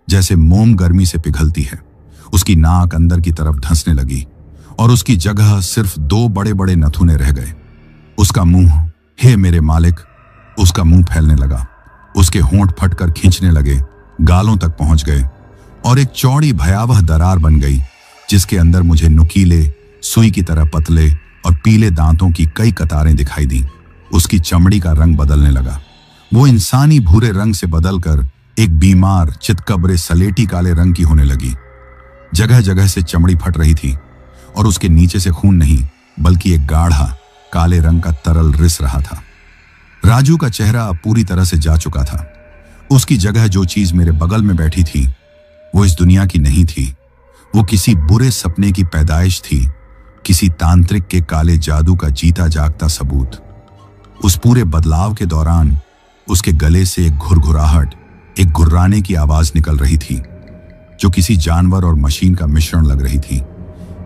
जैसे मोम गर्मी से पिघलती है। उसकी नाक अंदर की तरफ धंसने लगी और उसकी जगह सिर्फ दो बड़े बड़े नथुने रह गए। उसका मुंह, हे मेरे मालिक, उसका मुंह फैलने लगा। उसके होंठ फटकर खींचने लगे, गालों तक पहुंच गए और एक चौड़ी भयावह दरार बन गई, जिसके अंदर मुझे नुकीले, सुई की तरह पतले और पीले दांतों की कई कतारें दिखाई दी। उसकी चमड़ी का रंग बदलने लगा। वो इंसानी भूरे रंग से बदलकर एक बीमार, चितकबरे, सलेटी काले रंग की होने लगी। जगह जगह से चमड़ी फट रही थी और उसके नीचे से खून नहीं, बल्कि एक गाढ़ा काले रंग का तरल रिस रहा था। राजू का चेहरा अब पूरी तरह से जा चुका था। उसकी जगह जो चीज मेरे बगल में बैठी थी, वो इस दुनिया की नहीं थी। वो किसी बुरे सपने की पैदाइश थी, किसी तांत्रिक के काले जादू का जीता जागता सबूत। उस पूरे बदलाव के दौरान उसके गले से एक घुरघुराहट, एक घुर्राने की आवाज निकल रही थी, जो किसी जानवर और मशीन का मिश्रण लग रही थी।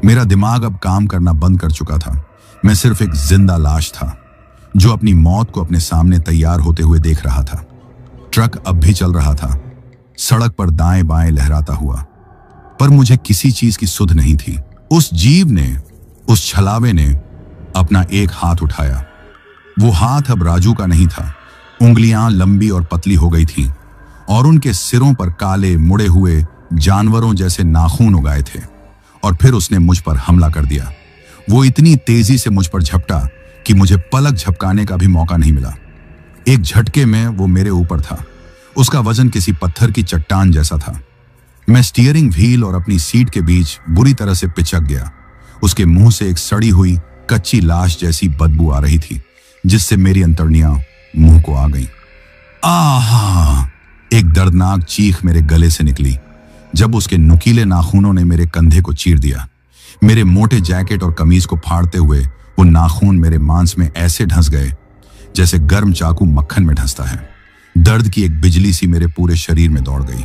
मेरा दिमाग अब काम करना बंद कर चुका था। मैं सिर्फ एक जिंदा लाश था, जो अपनी मौत को अपने सामने तैयार होते हुए देख रहा था। ट्रक अब भी चल रहा था, सड़क पर दाएं बाएं लहराता हुआ, पर मुझे किसी चीज की सुध नहीं थी। उस जीव ने, उस छलावे ने अपना एक हाथ उठाया। वो हाथ अब राजू का नहीं था। उंगलियां लंबी और पतली हो गई थीं और उनके सिरों पर काले मुड़े हुए जानवरों जैसे नाखून उगाए थे। और फिर उसने मुझ पर हमला कर दिया। वो इतनी तेजी से मुझ पर झपटा कि मुझे पलक झपकाने का भी मौका नहीं मिला। एक झटके में वो मेरे ऊपर था। उसका वजन किसी पत्थर की चट्टान जैसा था। मैं स्टीयरिंग व्हील और अपनी सीट के बीच बुरी तरह से पिचक गया। उसके मुंह से एक सड़ी हुई कच्ची लाश जैसी बदबू आ रही थी, जिससे मेरी अंतड़ियां मुंह को आ गईं। आहा! एक दर्दनाक चीख मेरे गले से निकली जब उसके नुकीले नाखूनों ने मेरे कंधे को चीर दिया। मेरे मोटे जैकेट और कमीज को फाड़ते हुए वो नाखून मेरे मांस में ऐसे ढंस गए जैसे गर्म चाकू मक्खन में ढंसता है। दर्द की एक बिजली सी मेरे पूरे शरीर में दौड़ गई।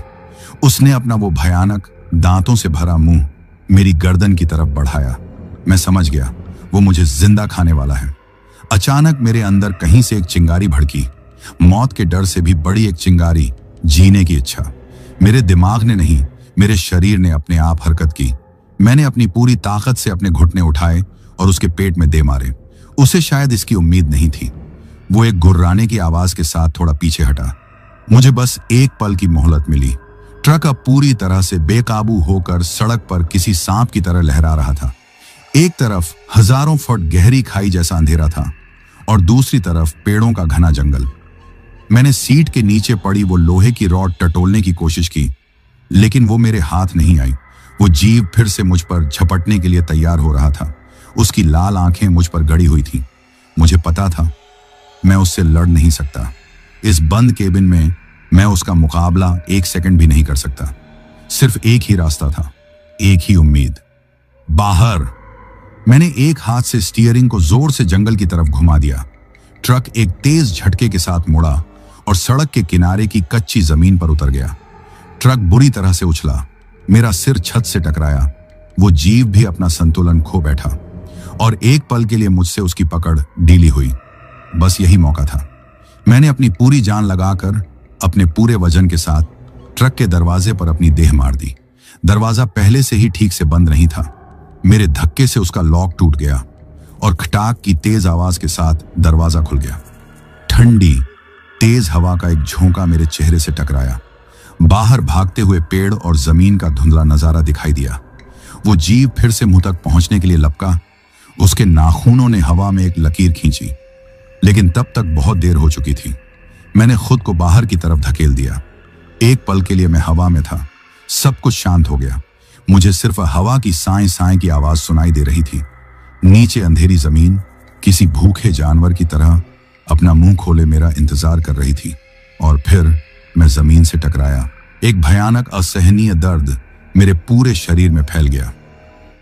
उसने अपना वो भयानक, दांतों से भरा मुंह मेरी गर्दन की तरफ बढ़ाया। मैं समझ गया, वो मुझे जिंदा खाने वाला है। अचानक मेरे अंदर कहीं से एक चिंगारी भड़की, मौत के डर से भी बड़ी एक चिंगारी, जीने की इच्छा। मेरे दिमाग ने नहीं, मेरे शरीर ने अपने आप हरकत की। मैंने अपनी पूरी ताकत से अपने घुटने उठाए और उसके पेट में दे मारे। उसे शायद इसकी उम्मीद नहीं थी। वो एक गुर्राने की आवाज के साथ थोड़ा पीछे हटा। मुझे बस एक पल की मोहलत मिली। ट्रक अब पूरी तरह से बेकाबू होकर सड़क पर किसी सांप की तरह लहरा रहा था। एक तरफ हजारों फुट गहरी खाई जैसा अंधेरा था और दूसरी तरफ पेड़ों का घना जंगल। मैंने सीट के नीचे पड़ी वो लोहे की रॉड टटोलने की कोशिश की, लेकिन वो मेरे हाथ नहीं आई। वो जीव फिर से मुझ पर झपटने के लिए तैयार हो रहा था। उसकी लाल आंखें मुझ पर गड़ी हुई थीं। मुझे पता था मैं उससे लड़ नहीं सकता। इस बंद केबिन में मैं उसका मुकाबला एक सेकंड भी नहीं कर सकता। सिर्फ एक ही रास्ता था, एक ही उम्मीद, बाहर। मैंने एक हाथ से स्टीयरिंग को जोर से जंगल की तरफ घुमा दिया। ट्रक एक तेज झटके के साथ मुड़ा और सड़क के किनारे की कच्ची जमीन पर उतर गया। ट्रक बुरी तरह से उछला। मेरा सिर छत से टकराया। वो जीव भी अपना संतुलन खो बैठा और एक पल के लिए मुझसे उसकी पकड़ ढीली हुई। बस यही मौका था। मैंने अपनी पूरी जान लगाकर अपने पूरे वजन के साथ ट्रक के दरवाजे पर अपनी देह मार दी। दरवाजा पहले से ही ठीक से बंद नहीं था। मेरे धक्के से उसका लॉक टूट गया और खटाक की तेज आवाज के साथ दरवाजा खुल गया। ठंडी तेज हवा का एक झोंका मेरे चेहरे से टकराया। बाहर भागते हुए पेड़ और जमीन का धुंधला नजारा दिखाई दिया। वो जीव फिर से मुंह तक पहुंचने के लिए लपका। उसके नाखूनों ने हवा में एक लकीर खींची, लेकिन तब तक बहुत देर हो चुकी थी। मैंने खुद को बाहर की तरफ धकेल दिया। एक पल के लिए मैं हवा में था। सब कुछ शांत हो गया। मुझे सिर्फ हवा की साएं साएं की आवाज सुनाई दे रही थी। नीचे अंधेरी जमीन किसी भूखे जानवर की तरह अपना मुंह खोले मेरा इंतजार कर रही थी। और फिर मैं जमीन से टकराया। एक भयानक असहनीय दर्द मेरे पूरे शरीर में फैल गया।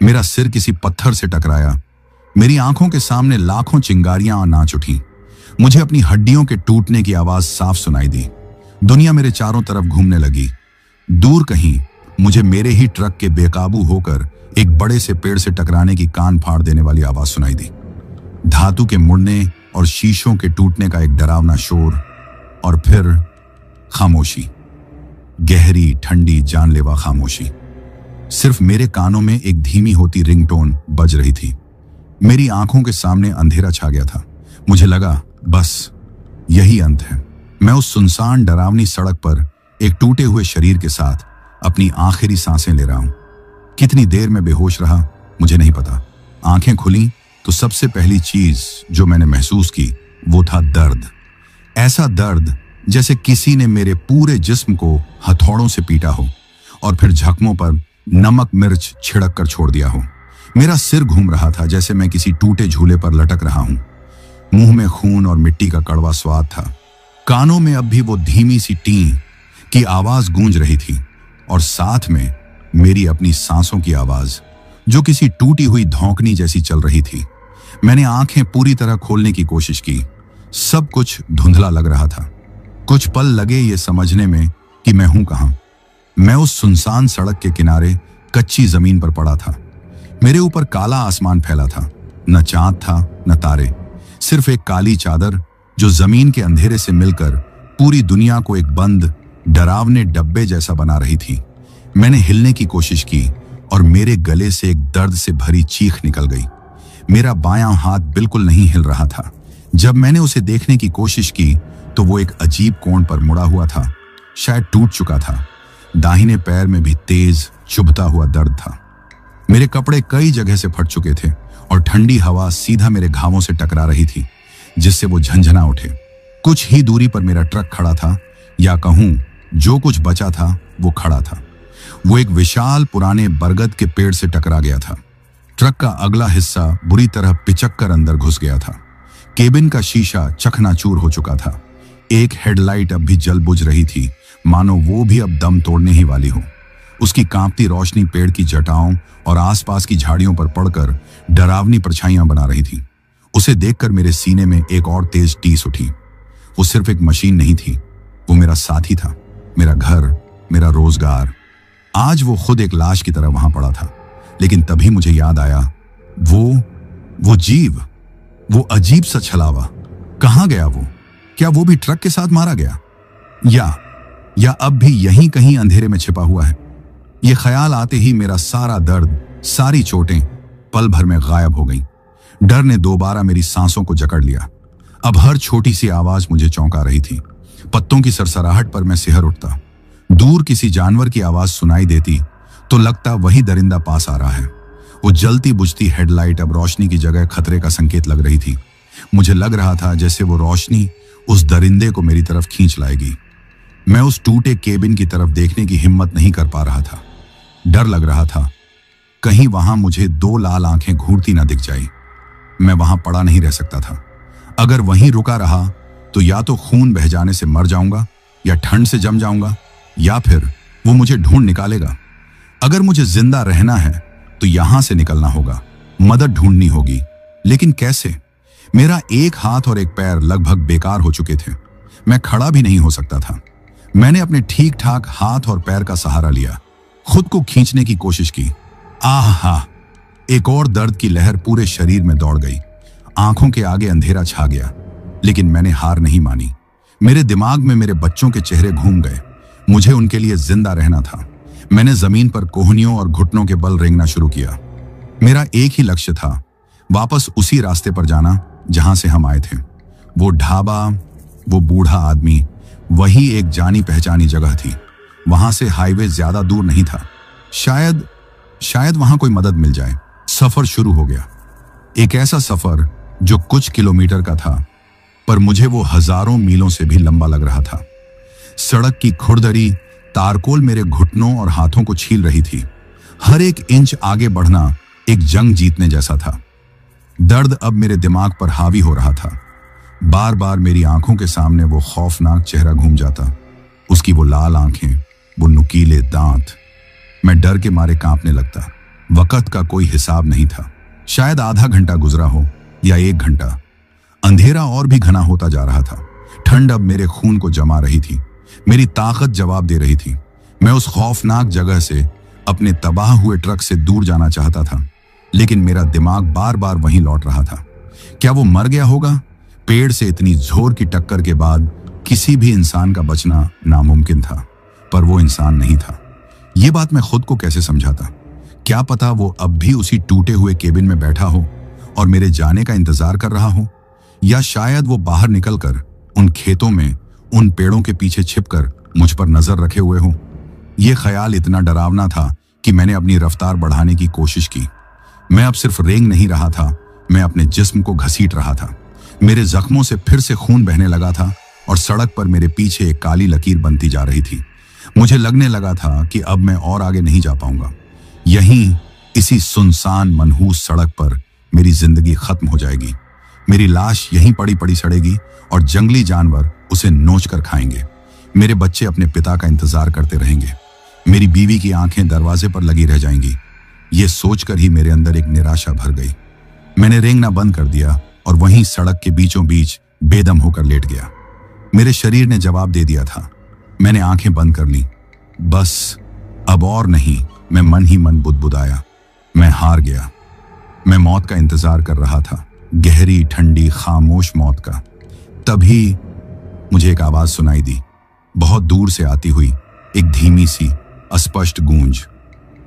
मेरा सिर किसी पत्थर से टकराया। मेरी आंखों के सामने लाखों चिंगारियां नाच उठी। मुझे अपनी हड्डियों के टूटने की आवाज साफ सुनाई दी। दुनिया मेरे चारों तरफ घूमने लगी। दूर कहीं मुझे मेरे ही ट्रक के बेकाबू होकर एक बड़े से पेड़ से टकराने की कान फाड़ देने वाली आवाज सुनाई दी। धातु के मुड़ने और शीशों के टूटने का एक डरावना शोर, और फिर खामोशी, गहरी ठंडी जानलेवा खामोशी। सिर्फ मेरे कानों में एक धीमी होती रिंगटोन बज रही थी। मेरी आंखों के सामने अंधेरा छा गया था। मुझे लगा बस यही अंत है। मैं उस सुनसान डरावनी सड़क पर एक टूटे हुए शरीर के साथ अपनी आखिरी सांसें ले रहा हूं। कितनी देर में बेहोश रहा मुझे नहीं पता। आंखें खुली तो सबसे पहली चीज जो मैंने महसूस की वो था दर्द। ऐसा दर्द जैसे किसी ने मेरे पूरे जिस्म को हथौड़ों से पीटा हो और फिर जख्मों पर नमक मिर्च छिड़क कर छोड़ दिया हो। मेरा सिर घूम रहा था जैसे मैं किसी टूटे झूले पर लटक रहा हूं। मुंह में खून और मिट्टी का कड़वा स्वाद था। कानों में अब भी वो धीमी सी टी की आवाज गूंज रही थी और साथ में मेरी अपनी सांसों की आवाज जो किसी टूटी हुई धौंकनी जैसी चल रही थी। मैंने आंखें पूरी तरह खोलने की कोशिश की। सब कुछ धुंधला लग रहा था। कुछ पल लगे ये समझने में कि मैं हूं कहां। मैं उस सुनसान सड़क के किनारे कच्ची जमीन पर पड़ा था। मेरे ऊपर काला आसमान फैला था। न चांद था न तारे, सिर्फ एक काली चादर जो जमीन के अंधेरे से मिलकर पूरी दुनिया को एक बंद डरावने डब्बे जैसा बना रही थी। मैंने हिलने की कोशिश की और मेरे गले से एक दर्द से भरी चीख निकल गई। मेरा बायां हाथ बिल्कुल नहीं हिल रहा था। जब मैंने उसे देखने की कोशिश की तो वो एक अजीब कोण पर मुड़ा हुआ था, शायद टूट चुका था। दाहिने पैर में भी तेज चुभता हुआ दर्द था। मेरे कपड़े कई जगह से फट चुके थे और ठंडी हवा सीधा मेरे घावों से टकरा रही थी, जिससे वो झंझना उठे। कुछ ही दूरी पर मेरा ट्रक खड़ा था, या कहूं जो कुछ बचा था वो खड़ा था। वो एक विशाल पुराने बरगद के पेड़ से टकरा गया था। ट्रक का अगला हिस्सा बुरी तरह पिचक कर अंदर घुस गया था। केबिन का शीशा चकनाचूर हो चुका था। एक हेडलाइट अब भी जल बुझ रही थी, मानो वो भी अब दम तोड़ने ही वाली हो। उसकी कांपती रोशनी पेड़ की जटाओं और आसपास की झाड़ियों पर पड़कर डरावनी परछाइयां बना रही थी। उसे देखकर मेरे सीने में एक और तेज टीस उठी। वो सिर्फ एक मशीन नहीं थी, वो मेरा साथी था, मेरा घर, मेरा रोजगार। आज वो खुद एक लाश की तरह वहां पड़ा था, लेकिन तभी मुझे याद आया, वो जीव वो अजीब सा छलावा, कहां गया वो? क्या वो भी ट्रक के साथ मारा गया? या अब भी यहीं कहीं अंधेरे में छिपा हुआ है? ये ख्याल आते ही मेरा सारा दर्द, सारी चोटें पल भर में गायब हो गईं। डर ने दोबारा मेरी सांसों को जकड़ लिया। अब हर छोटी सी आवाज मुझे चौंका रही थी। पत्तों की सरसराहट पर मैं सिहर उठता। दूर किसी जानवर की आवाज सुनाई देती तो लगता वही दरिंदा पास आ रहा है। वो जलती बुझती हेडलाइट अब रोशनी की जगह खतरे का संकेत लग रही थी। मुझे लग रहा था जैसे वो रोशनी उस दरिंदे को मेरी तरफ खींच लाएगी। मैं उस टूटे केबिन की तरफ देखने की हिम्मत नहीं कर पा रहा था। डर लग रहा था कहीं वहां मुझे दो लाल आंखें घूरती ना दिख जाए। मैं वहां पड़ा नहीं रह सकता था। अगर वहीं रुका रहा तो या तो खून बह जाने से मर जाऊंगा, या ठंड से जम जाऊंगा, या फिर वो मुझे ढूंढ निकालेगा। अगर मुझे जिंदा रहना है तो यहां से निकलना होगा, मदद ढूंढनी होगी। लेकिन कैसे? मेरा एक हाथ और एक पैर लगभग बेकार हो चुके थे। मैं खड़ा भी नहीं हो सकता था। मैंने अपने ठीक ठाक हाथ और पैर का सहारा लिया, खुद को खींचने की कोशिश की। आहा! एक और दर्द की लहर पूरे शरीर में दौड़ गई। आंखों के आगे अंधेरा छा गया, लेकिन मैंने हार नहीं मानी। मेरे दिमाग में मेरे बच्चों के चेहरे घूम गए। मुझे उनके लिए जिंदा रहना था। मैंने जमीन पर कोहनियों और घुटनों के बल रेंगना शुरू किया। मेरा एक ही लक्ष्य था, वापस उसी रास्ते पर जाना जहां से हम आए थे। वो ढाबा, वो बूढ़ा आदमी, वही एक जानी पहचानी जगह थी। वहां से हाईवे ज्यादा दूर नहीं था। शायद वहां कोई मदद मिल जाए। सफर शुरू हो गया। एक ऐसा सफर जो कुछ किलोमीटर का था, पर मुझे वो हजारों मीलों से भी लंबा लग रहा था। सड़क की खुरदरी तारकोल मेरे घुटनों और हाथों को छील रही थी। हर एक इंच आगे बढ़ना एक जंग जीतने जैसा था। दर्द अब मेरे दिमाग पर हावी हो रहा था। बार बार मेरी आंखों के सामने वो खौफनाक चेहरा घूम जाता। उसकी वो लाल आंखें, वो नुकीले दांत। मैं डर के मारे कांपने लगता। वक्त का कोई हिसाब नहीं था। शायद आधा घंटा गुजरा हो या 1 घंटा। अंधेरा और भी घना होता जा रहा था। ठंड अब मेरे खून को जमा रही थी। मेरी ताकत जवाब दे रही थी। मैं उस खौफनाक जगह से, अपने तबाह हुए ट्रक से दूर जाना चाहता था, लेकिन मेरा दिमाग बार बार वहीं लौट रहा था। क्या वो मर गया होगा? पेड़ से इतनी जोर की टक्कर के बाद किसी भी इंसान का बचना नामुमकिन था, पर वो इंसान नहीं था। ये बात मैं खुद को कैसे समझाता? क्या पता वो अब भी उसी टूटे हुए केबिन में बैठा हो और मेरे जाने का इंतजार कर रहा हो, या शायद वो बाहर निकलकर उन खेतों में, उन पेड़ों के पीछे छिपकर मुझ पर नजर रखे हुए हो। यह ख्याल इतना डरावना था कि मैंने अपनी रफ्तार बढ़ाने की कोशिश की। मैं अब सिर्फ रेंग नहीं रहा था, मैं अपने जिस्म को घसीट रहा था। मेरे जख्मों से फिर से खून बहने लगा था और सड़क पर मेरे पीछे एक काली लकीर बनती जा रही थी। मुझे लगने लगा था कि अब मैं और आगे नहीं जा पाऊंगा। यहीं, इसी सुनसान मनहूस सड़क पर मेरी जिंदगी खत्म हो जाएगी। मेरी लाश यहीं पड़ी पड़ी सड़ेगी और जंगली जानवर उसे नोच कर खाएंगे। मेरे बच्चे अपने पिता का इंतजार करते रहेंगे। मेरी बीवी की आंखें दरवाजे पर लगी रह जाएंगी। ये सोचकर ही मेरे अंदर एक निराशा भर गई। मैंने रेंगना बंद कर दिया और वहीं सड़क के बीचों बीच बेदम होकर लेट गया। मेरे शरीर ने जवाब दे दिया था। मैंने आंखें बंद कर ली। बस अब और नहीं। मैं मन ही मन बुदबुदाया। मैं हार गया। मैं मौत का इंतजार कर रहा था, गहरी, ठंडी, खामोश मौत का। तभी मुझे एक आवाज सुनाई दी, बहुत दूर से आती हुई, एक धीमी सी अस्पष्ट गूंज।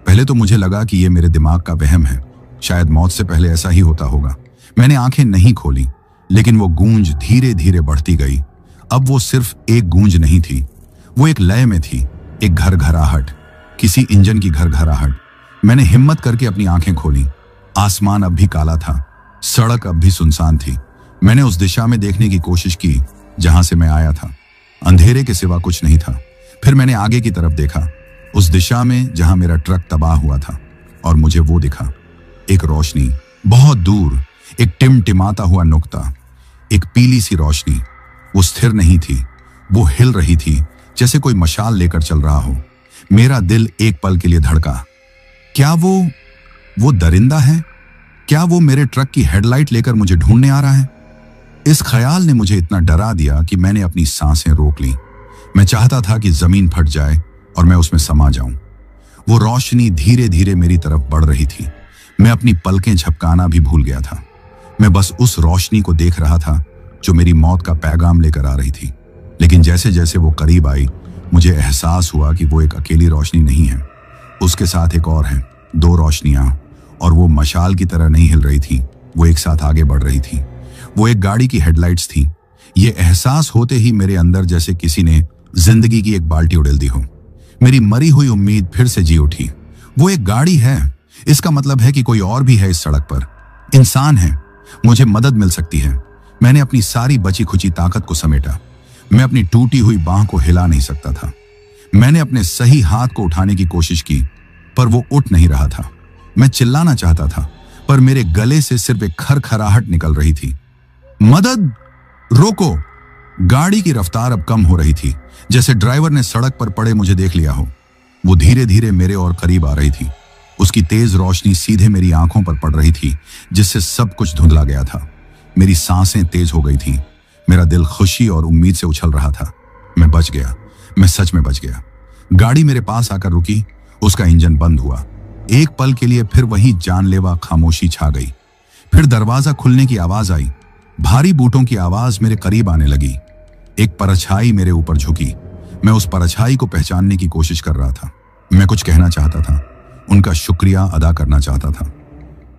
पहले तो मुझे लगा कि यह मेरे दिमाग का वहम है। शायद मौत से पहले ऐसा ही होता होगा। मैंने आंखें नहीं खोली, लेकिन वो गूंज धीरे धीरे बढ़ती गई। अब वो सिर्फ एक गूंज नहीं थी, वो एक लय में थी, एक घरघराहट, किसी इंजन की घरघराहट। मैंने हिम्मत करके अपनी आंखें खोली। आसमान अब भी काला था, सड़क अब भी सुनसान थी। मैंने उस दिशा में देखने की कोशिश की जहां से मैं आया था। अंधेरे के सिवा कुछ नहीं था। फिर मैंने आगे की तरफ देखा, उस दिशा में जहां मेरा ट्रक तबाह हुआ था, और मुझे वो दिखा, एक रोशनी, बहुत दूर, एक टिमटिमाता हुआ नुक्ता, एक पीली सी रोशनी। वो स्थिर नहीं थी, वो हिल रही थी, जैसे कोई मशाल लेकर चल रहा हो। मेरा दिल एक पल के लिए धड़का। क्या वो दरिंदा है? क्या वो मेरे ट्रक की हेडलाइट लेकर मुझे ढूंढने आ रहा है? इस ख्याल ने मुझे इतना डरा दिया कि मैंने अपनी सांसें रोक लीं। मैं चाहता था कि जमीन फट जाए और मैं उसमें समा जाऊं। वो रोशनी धीरे धीरे मेरी तरफ बढ़ रही थी। मैं अपनी पलकें झपकाना भी भूल गया था। मैं बस उस रोशनी को देख रहा था जो मेरी मौत का पैगाम लेकर आ रही थी। लेकिन जैसे जैसे वो करीब आई, मुझे एहसास हुआ कि वो एक अकेली रोशनी नहीं है, उसके साथ एक और है। 2 रोशनियां, और वो मशाल की तरह नहीं हिल रही थी, वो एक साथ आगे बढ़ रही थी। वो एक गाड़ी की हेडलाइट्स थी। ये एहसास होते ही मेरे अंदर जैसे किसी ने जिंदगी की एक बाल्टी उड़ेल दी हो। मेरी मरी हुई उम्मीद फिर से जी उठी। वो एक गाड़ी है, इसका मतलब है कि कोई और भी है इस सड़क पर, इंसान है, मुझे मदद मिल सकती है। मैंने अपनी सारी बची खुची ताकत को समेटा। मैं अपनी टूटी हुई बांह को हिला नहीं सकता था। मैंने अपने सही हाथ को उठाने की कोशिश की, पर वो उठ नहीं रहा था। मैं चिल्लाना चाहता था, पर मेरे गले से सिर्फ एक खरखराहट निकल रही थी। मदद! रोको! गाड़ी की रफ्तार अब कम हो रही थी, जैसे ड्राइवर ने सड़क पर पड़े मुझे देख लिया हो। वो धीरे धीरे मेरे और करीब आ रही थी। उसकी तेज रोशनी सीधे मेरी आंखों पर पड़ रही थी, जिससे सब कुछ धुंधला गया था। मेरी सांसें तेज हो गई थीं। मेरा दिल खुशी और उम्मीद से उछल रहा था। मैं बच गया, मैं सच में बच गया। गाड़ी मेरे पास आकर रुकी, उसका इंजन बंद हुआ। एक पल के लिए फिर वही जानलेवा खामोशी छा गई। फिर दरवाजा खुलने की आवाज आई। भारी बूटों की आवाज मेरे करीब आने लगी। एक परछाई मेरे ऊपर झुकी। मैं उस परछाई को पहचानने की कोशिश कर रहा था। मैं कुछ कहना चाहता था, उनका शुक्रिया अदा करना चाहता था,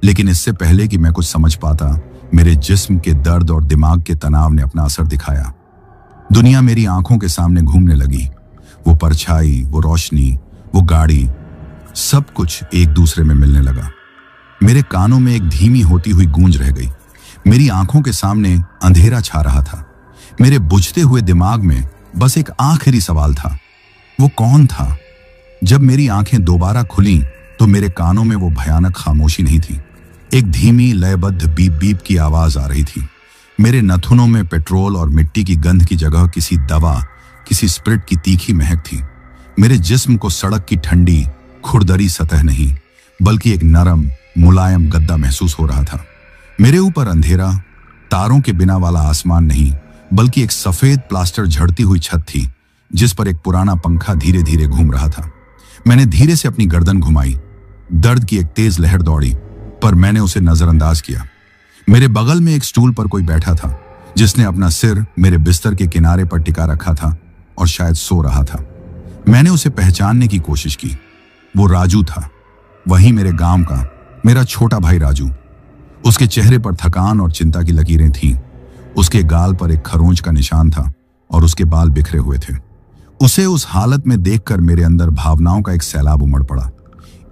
लेकिन इससे पहले कि मैं कुछ समझ पाता, मेरे जिस्म के दर्द और दिमाग के तनाव ने अपना असर दिखाया। दुनिया मेरी आंखों के सामने घूमने लगी। वो परछाई, वो रोशनी, वो गाड़ी, सब कुछ एक दूसरे में मिलने लगा। मेरे कानों में एक धीमी होती हुई गूंज रह गई। मेरी आंखों के सामने अंधेरा छा रहा था। मेरे बुझते हुए दिमाग में बस एक आखिरी सवाल था, वो कौन था? जब मेरी आंखें दोबारा खुलीं, तो मेरे कानों में वो भयानक खामोशी नहीं थी। एक धीमी लयबद्ध बीप बीप की आवाज आ रही थी। मेरे नथुनों में पेट्रोल और मिट्टी की गंध की जगह किसी दवा, किसी स्प्रिट की तीखी महक थी। मेरे जिस्म को सड़क की ठंडी खुरदरी सतह नहीं, बल्कि एक नरम मुलायम गद्दा महसूस हो रहा था। मेरे ऊपर अंधेरा, तारों के बिना वाला आसमान नहीं, बल्कि एक सफेद प्लास्टर झड़ती हुई छत थी, जिस पर एक पुराना पंखा धीरे धीरे घूम रहा था। मैंने धीरे से अपनी गर्दन घुमाई। दर्द की एक तेज लहर दौड़ी, पर मैंने उसे नजरअंदाज किया। मेरे बगल में एक स्टूल पर कोई बैठा था, जिसने अपना सिर मेरे बिस्तर के किनारे पर टिका रखा था और शायद सो रहा था। मैंने उसे पहचानने की कोशिश की। वो राजू था, वही मेरे गांव का, मेरा छोटा भाई राजू। उसके चेहरे पर थकान और चिंता की लकीरें थीं। उसके गाल पर एक खरोंच का निशान था और उसके बाल बिखरे हुए थे। उसे उस हालत में देखकर मेरे अंदर भावनाओं का एक सैलाब उमड़ पड़ा।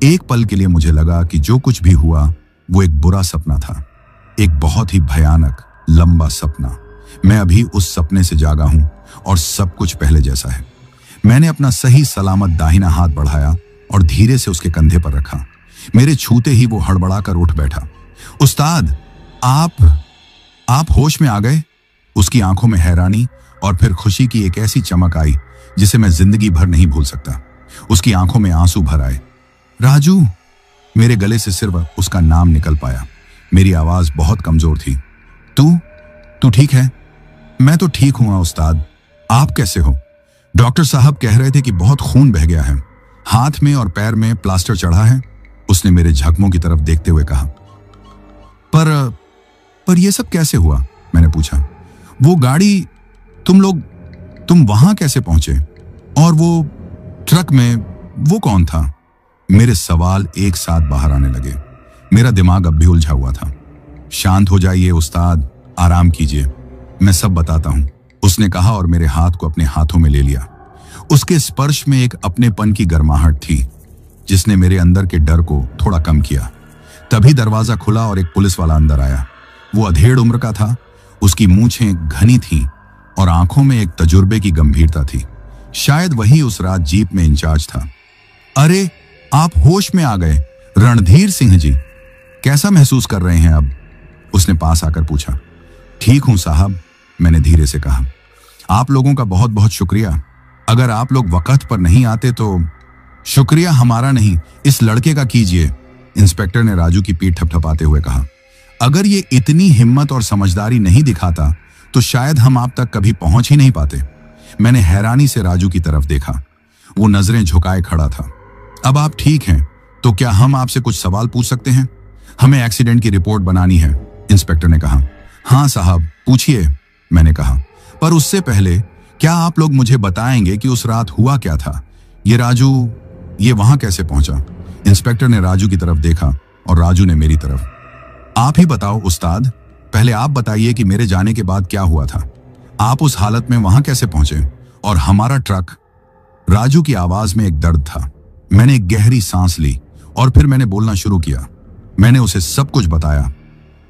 एक पल के लिए मुझे लगा कि जो कुछ भी हुआ वो एक बुरा सपना था, एक बहुत ही भयानक लंबा सपना। मैं अभी उस सपने से जागा हूं और सब कुछ पहले जैसा है। मैंने अपना सही सलामत दाहिना हाथ बढ़ाया और धीरे से उसके कंधे पर रखा। मेरे छूते ही वो हड़बड़ाकर उठ बैठा। उस्ताद, आप होश में आ गए? उसकी आंखों में हैरानी और फिर खुशी की एक ऐसी चमक आई जिसे मैं जिंदगी भर नहीं भूल सकता। उसकी आंखों में आंसू भर आए। राजू! मेरे गले से सिर्फ उसका नाम निकल पाया। मेरी आवाज बहुत कमजोर थी। तू ठीक है? मैं तो ठीक हूं उस्ताद, आप कैसे हो? डॉक्टर साहब कह रहे थे कि बहुत खून बह गया है, हाथ में और पैर में प्लास्टर चढ़ा है। उसने मेरे जख्मों की तरफ देखते हुए कहा। पर यह सब कैसे हुआ? मैंने पूछा। वो गाड़ी, तुम वहां कैसे पहुंचे? और वो ट्रक में वो कौन था? मेरे सवाल एक साथ बाहर आने लगे। मेरा दिमाग अब भी उलझा हुआ था। शांत हो जाइए उस्ताद, आराम कीजिए, मैं सब बताता हूं, उसने कहा और मेरे हाथ को अपने हाथों में ले लिया। उसके स्पर्श में एक अपनेपन की गर्माहट थी, जिसने मेरे अंदर के डर को थोड़ा कम किया। तभी दरवाजा खुला और एक पुलिस वाला अंदर आया। वो अधेड़ उम्र का था, उसकी मूंछें घनी थीं और आंखों में एक तजुर्बे की गंभीरता थी। शायद वही उस रात जीप में इंचार्ज था। अरे, आप होश में आ गए, रणधीर सिंह जी, कैसा महसूस कर रहे हैं अब? उसने पास आकर पूछा। ठीक हूं साहब, मैंने धीरे से कहा। आप लोगों का बहुत बहुत शुक्रिया। अगर आप लोग वक्त पर नहीं आते तो। शुक्रिया हमारा नहीं, इस लड़के का कीजिए, इंस्पेक्टर ने राजू की पीठ थपथपाते हुए कहा। अगर ये इतनी हिम्मत और समझदारी नहीं दिखाता तो शायद हम आप तक कभी पहुंच ही नहीं पाते। मैंने हैरानी से राजू की तरफ देखा। वो नजरें झुकाए खड़ा था। अब आप ठीक हैं तो क्या हम आपसे कुछ सवाल पूछ सकते हैं? हमें एक्सीडेंट की रिपोर्ट बनानी है। इंस्पेक्टर ने कहा। हाँ साहब, पूछिए, मैंने कहा। पर उससे पहले क्या आप लोग मुझे बताएंगे कि उस रात हुआ क्या था? ये राजू, ये वहां कैसे पहुंचा? इंस्पेक्टर ने राजू की तरफ देखा और राजू ने मेरी तरफ। आप ही बताओ उस्ताद, पहले आप बताइए कि मेरे जाने के बाद क्या हुआ था? आप उस हालत में वहां कैसे पहुंचे? और हमारा ट्रक? राजू की आवाज में एक दर्द था। मैंने एक गहरी सांस ली और फिर मैंने बोलना शुरू किया। मैंने उसे सब कुछ बताया,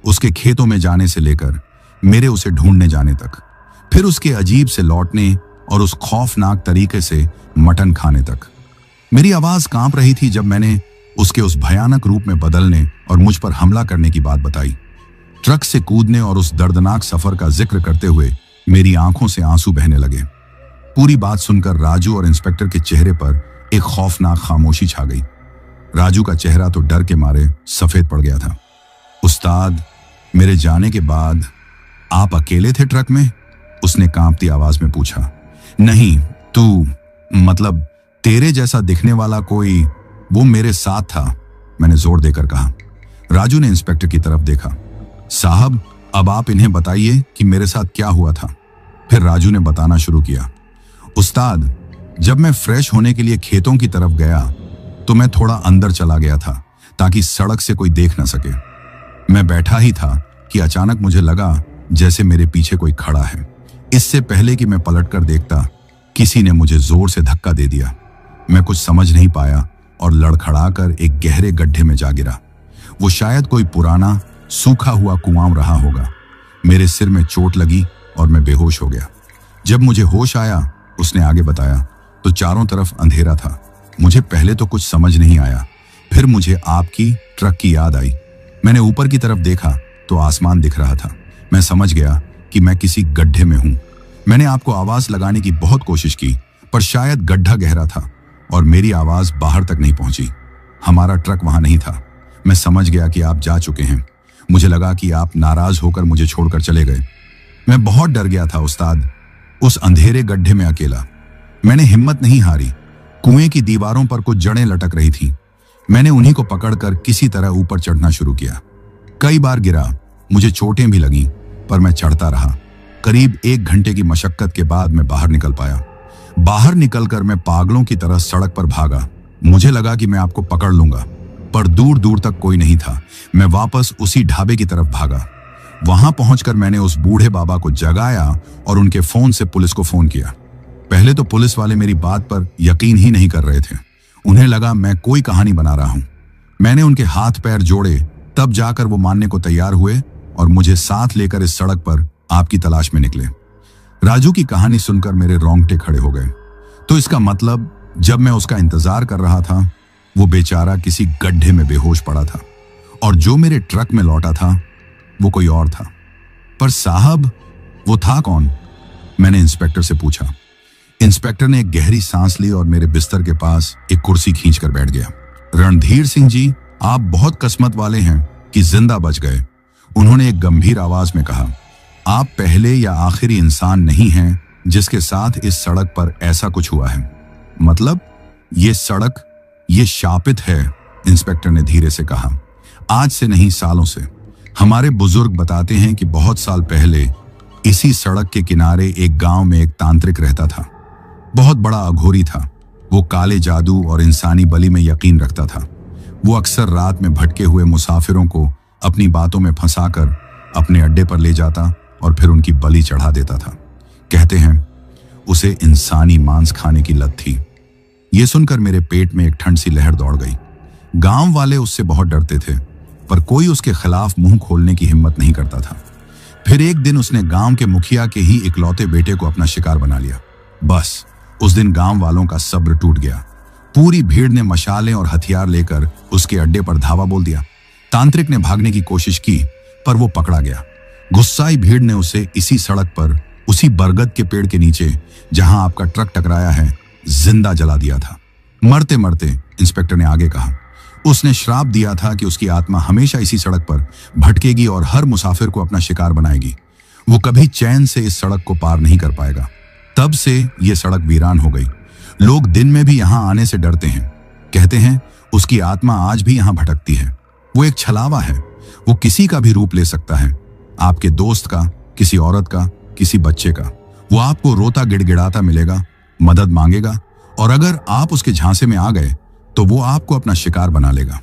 उसके खेतों में जाने से लेकर मेरे उसे ढूंढने जाने तक, फिर उसके अजीब से लौटने और उस खौफनाक तरीके से मटन खाने तक। मेरी आवाज कांप रही थी जब मैंने उसके उस भयानक रूप में बदलने और मुझ पर हमला करने की बात बताई। ट्रक से कूदने और उस दर्दनाक सफर का जिक्र करते हुए मेरी आंखों से आंसू बहने लगे। पूरी बात सुनकर राजू और इंस्पेक्टर के चेहरे पर एक खौफनाक खामोशी छा गई। राजू का चेहरा तो डर के मारे सफेद पड़ गया था। उस्ताद, मेरे जाने के बाद आप अकेले थे ट्रक में? उसने कांपती आवाज में पूछा। नहीं, तू, मतलब तेरे जैसा दिखने वाला कोई, वो मेरे साथ था, मैंने जोर देकर कहा। राजू ने इंस्पेक्टर की तरफ देखा। साहब, अब आप इन्हें बताइए कि मेरे साथ क्या हुआ था। फिर राजू ने बताना शुरू किया। उस्ताद, जब मैं फ्रेश होने के लिए खेतों की तरफ गया तो मैं थोड़ा अंदर चला गया था ताकि सड़क से कोई देख न सके। मैं बैठा ही था कि अचानक मुझे लगा जैसे मेरे पीछे कोई खड़ा है। इससे पहले कि मैं पलटकर देखता, किसी ने मुझे जोर से धक्का दे दिया। मैं कुछ समझ नहीं पाया और लड़खड़ाकर एक गहरे गड्ढे में जा गिरा। वो शायद कोई पुराना सूखा हुआ कुआं रहा होगा। मेरे सिर में चोट लगी और मैं बेहोश हो गया। जब मुझे होश आया, उसने आगे बताया, तो चारों तरफ अंधेरा था। मुझे पहले तो कुछ समझ नहीं आया, फिर मुझे आपकी ट्रक की याद आई। मैंने ऊपर की तरफ देखा तो आसमान दिख रहा था। मैं समझ गया कि मैं किसी गड्ढे में हूं। मैंने आपको आवाज लगाने की बहुत कोशिश की, पर शायद गड्ढा गहरा था और मेरी आवाज बाहर तक नहीं पहुंची। हमारा ट्रक वहां नहीं था। मैं समझ गया कि आप जा चुके हैं। मुझे लगा कि आप नाराज होकर मुझे छोड़कर चले गए। मैं बहुत डर गया था उस्ताद, उस अंधेरे गड्ढे में अकेला। मैंने हिम्मत नहीं हारी। कुएं की दीवारों पर कुछ जड़ें लटक रही थीं। मैंने उन्हीं को पकड़कर किसी तरह ऊपर चढ़ना शुरू किया। कई बार गिरा, मुझे चोटें भी लगीं, पर मैं चढ़ता रहा। करीब 1 घंटे की मशक्कत के बाद मैं बाहर निकल पाया। बाहर निकलकर मैं पागलों की तरह सड़क पर भागा। मुझे लगा कि मैं आपको पकड़ लूंगा, पर दूर दूर तक कोई नहीं था। मैं वापस उसी ढाबे की तरफ भागा। वहां पहुंचकर मैंने उस बूढ़े बाबा को जगाया और उनके फोन से पुलिस को फोन किया। पहले तो पुलिस वाले मेरी बात पर यकीन ही नहीं कर रहे थे। उन्हें लगा मैं कोई कहानी बना रहा हूं। मैंने उनके हाथ पैर जोड़े, तब जाकर वो मानने को तैयार हुए और मुझे साथ लेकर इस सड़क पर आपकी तलाश में निकले। राजू की कहानी सुनकर मेरे रोंगटे खड़े हो गए। तो इसका मतलब जब मैं उसका इंतजार कर रहा था, वो बेचारा किसी गड्ढे में बेहोश पड़ा था और जो मेरे ट्रक में लौटा था वो कोई और था। पर साहब, वो था कौन? मैंने इंस्पेक्टर से पूछा। इंस्पेक्टर ने एक गहरी सांस ली और मेरे बिस्तर के पास एक कुर्सी खींचकर बैठ गया। रणधीर सिंह जी, आप बहुत किस्मत वाले हैं कि जिंदा बच गए, उन्होंने एक गंभीर आवाज में कहा। आप पहले या आखिरी इंसान नहीं हैं जिसके साथ इस सड़क पर ऐसा कुछ हुआ है। मतलब ये सड़क, ये शापित है, इंस्पेक्टर ने धीरे से कहा। आज से नहीं, सालों से। हमारे बुजुर्ग बताते हैं कि बहुत साल पहले इसी सड़क के किनारे एक गांव में एक तांत्रिक रहता था। बहुत बड़ा अघोरी था। वो काले जादू और इंसानी बलि में यकीन रखता था। वो अक्सर रात में भटके हुए मुसाफिरों को अपनी बातों में फंसाकर अपने अड्डे पर ले जाता और फिर उनकी बलि चढ़ा देता था। कहते हैं उसे इंसानी मांस खाने की लत थी। ये सुनकर मेरे पेट में एक ठंड सी लहर दौड़ गई। गांव वाले उससे बहुत डरते थे, पर कोई उसके खिलाफ मुंह खोलने की हिम्मत नहीं करता था। फिर एक दिन उसने गांव के मुखिया के ही इकलौते बेटे को अपना शिकार बना लिया। बस उस दिन गांव वालों का सब्र टूट गया। पूरी भीड़ ने मशालें और हथियार लेकर उसके अड्डे पर धावा बोल दिया। तांत्रिक ने भागने की कोशिश की, पर वो पकड़ा गया। गुस्साई भीड़ ने उसे इसी सड़क पर, उसी बरगद के पेड़ के नीचे जहां आपका ट्रक टकराया है, जिंदा जला दिया था। मरते मरते, इंस्पेक्टर ने आगे कहा, उसने श्राप दिया था कि उसकी आत्मा हमेशा इसी सड़क पर भटकेगी और हर मुसाफिर को अपना शिकार बनाएगी। वो कभी चैन से इस सड़क को पार नहीं कर पाएगा। तब से ये सड़क वीरान हो गई। लोग दिन में भी यहां आने से डरते हैं। कहते हैं उसकी आत्मा आज भी यहां भटकती है। वो एक छलावा है। वो किसी का भी रूप ले सकता है, आपके दोस्त का, किसी औरत का, किसी बच्चे का। वो आपको रोता गिड़गिड़ाता मिलेगा, मदद मांगेगा, और अगर आप उसके झांसे में आ गए तो वो आपको अपना शिकार बना लेगा।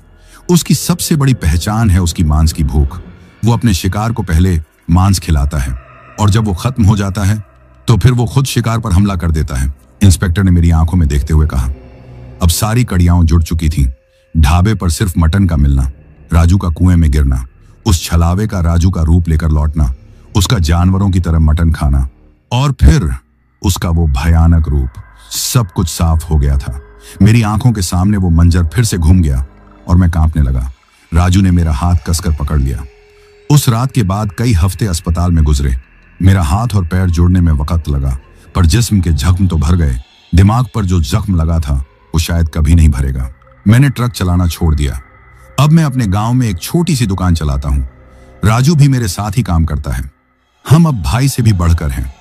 उसकी सबसे बड़ी पहचान है उसकी मांस की भूख। वो अपने शिकार को पहले मांस खिलाता है और जब वो खत्म हो जाता है तो फिर वो खुद शिकार पर हमला कर देता है। इंस्पेक्टर ने मेरी आंखों में देखते हुए कहा। अब सारी कड़ियां जुड़ चुकी थीं। ढाबे पर सिर्फ मटन का मिलना, राजू का कुएं में गिरना, उस छलावे का राजू का रूप लेकर लौटना, उसका जानवरों की तरह मटन खाना, और फिर उसका वो भयानक रूप। सब कुछ साफ हो गया था। मेरी आंखों के सामने वो मंजर फिर से घूम गया और मैं कांपने लगा। राजू ने मेरा हाथ कसकर पकड़ लिया। उस रात के बाद कई हफ्ते अस्पताल में गुजरे। मेरा हाथ और पैर जोड़ने में वक्त लगा, पर जिस्म के जख्म तो भर गए। दिमाग पर जो जख्म लगा था वो शायद कभी नहीं भरेगा। मैंने ट्रक चलाना छोड़ दिया। अब मैं अपने गांव में एक छोटी सी दुकान चलाता हूं। राजू भी मेरे साथ ही काम करता है। हम अब भाई से भी बढ़कर हैं।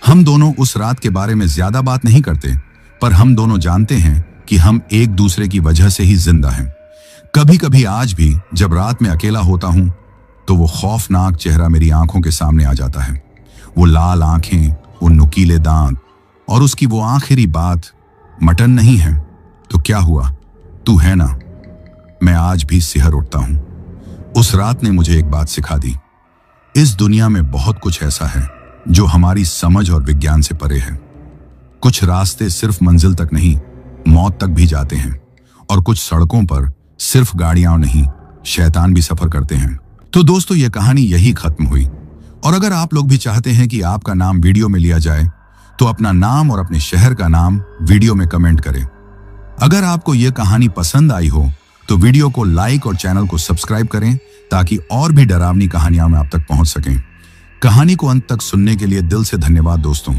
हम दोनों उस रात के बारे में ज्यादा बात नहीं करते, पर हम दोनों जानते हैं कि हम एक दूसरे की वजह से ही जिंदा हैं। कभी कभी आज भी जब रात में अकेला होता हूं तो वो खौफनाक चेहरा मेरी आंखों के सामने आ जाता है। वो लाल आंखें, वो नुकीले दांत, और उसकी वो आखिरी बात, मटन नहीं है तो क्या हुआ, तू है ना। मैं आज भी सिहर उठता हूं। उस रात ने मुझे एक बात सिखा दी। इस दुनिया में बहुत कुछ ऐसा है जो हमारी समझ और विज्ञान से परे है। कुछ रास्ते सिर्फ मंजिल तक नहीं, मौत तक भी जाते हैं, और कुछ सड़कों पर सिर्फ गाड़ियां नहीं, शैतान भी सफर करते हैं। तो दोस्तों, ये कहानी यही खत्म हुई। और अगर आप लोग भी चाहते हैं कि आपका नाम वीडियो में लिया जाए तो अपना नाम और अपने शहर का नाम वीडियो में कमेंट करें। अगर आपको यह कहानी पसंद आई हो तो वीडियो को लाइक और चैनल को सब्सक्राइब करें ताकि और भी डरावनी कहानियां में आप तक पहुंच सकें। कहानी को अंत तक सुनने के लिए दिल से धन्यवाद दोस्तों।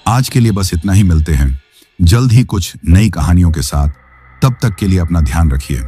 आज के लिए बस इतना ही। मिलते हैं जल्द ही कुछ नई कहानियों के साथ। तब तक के लिए अपना ध्यान रखिए।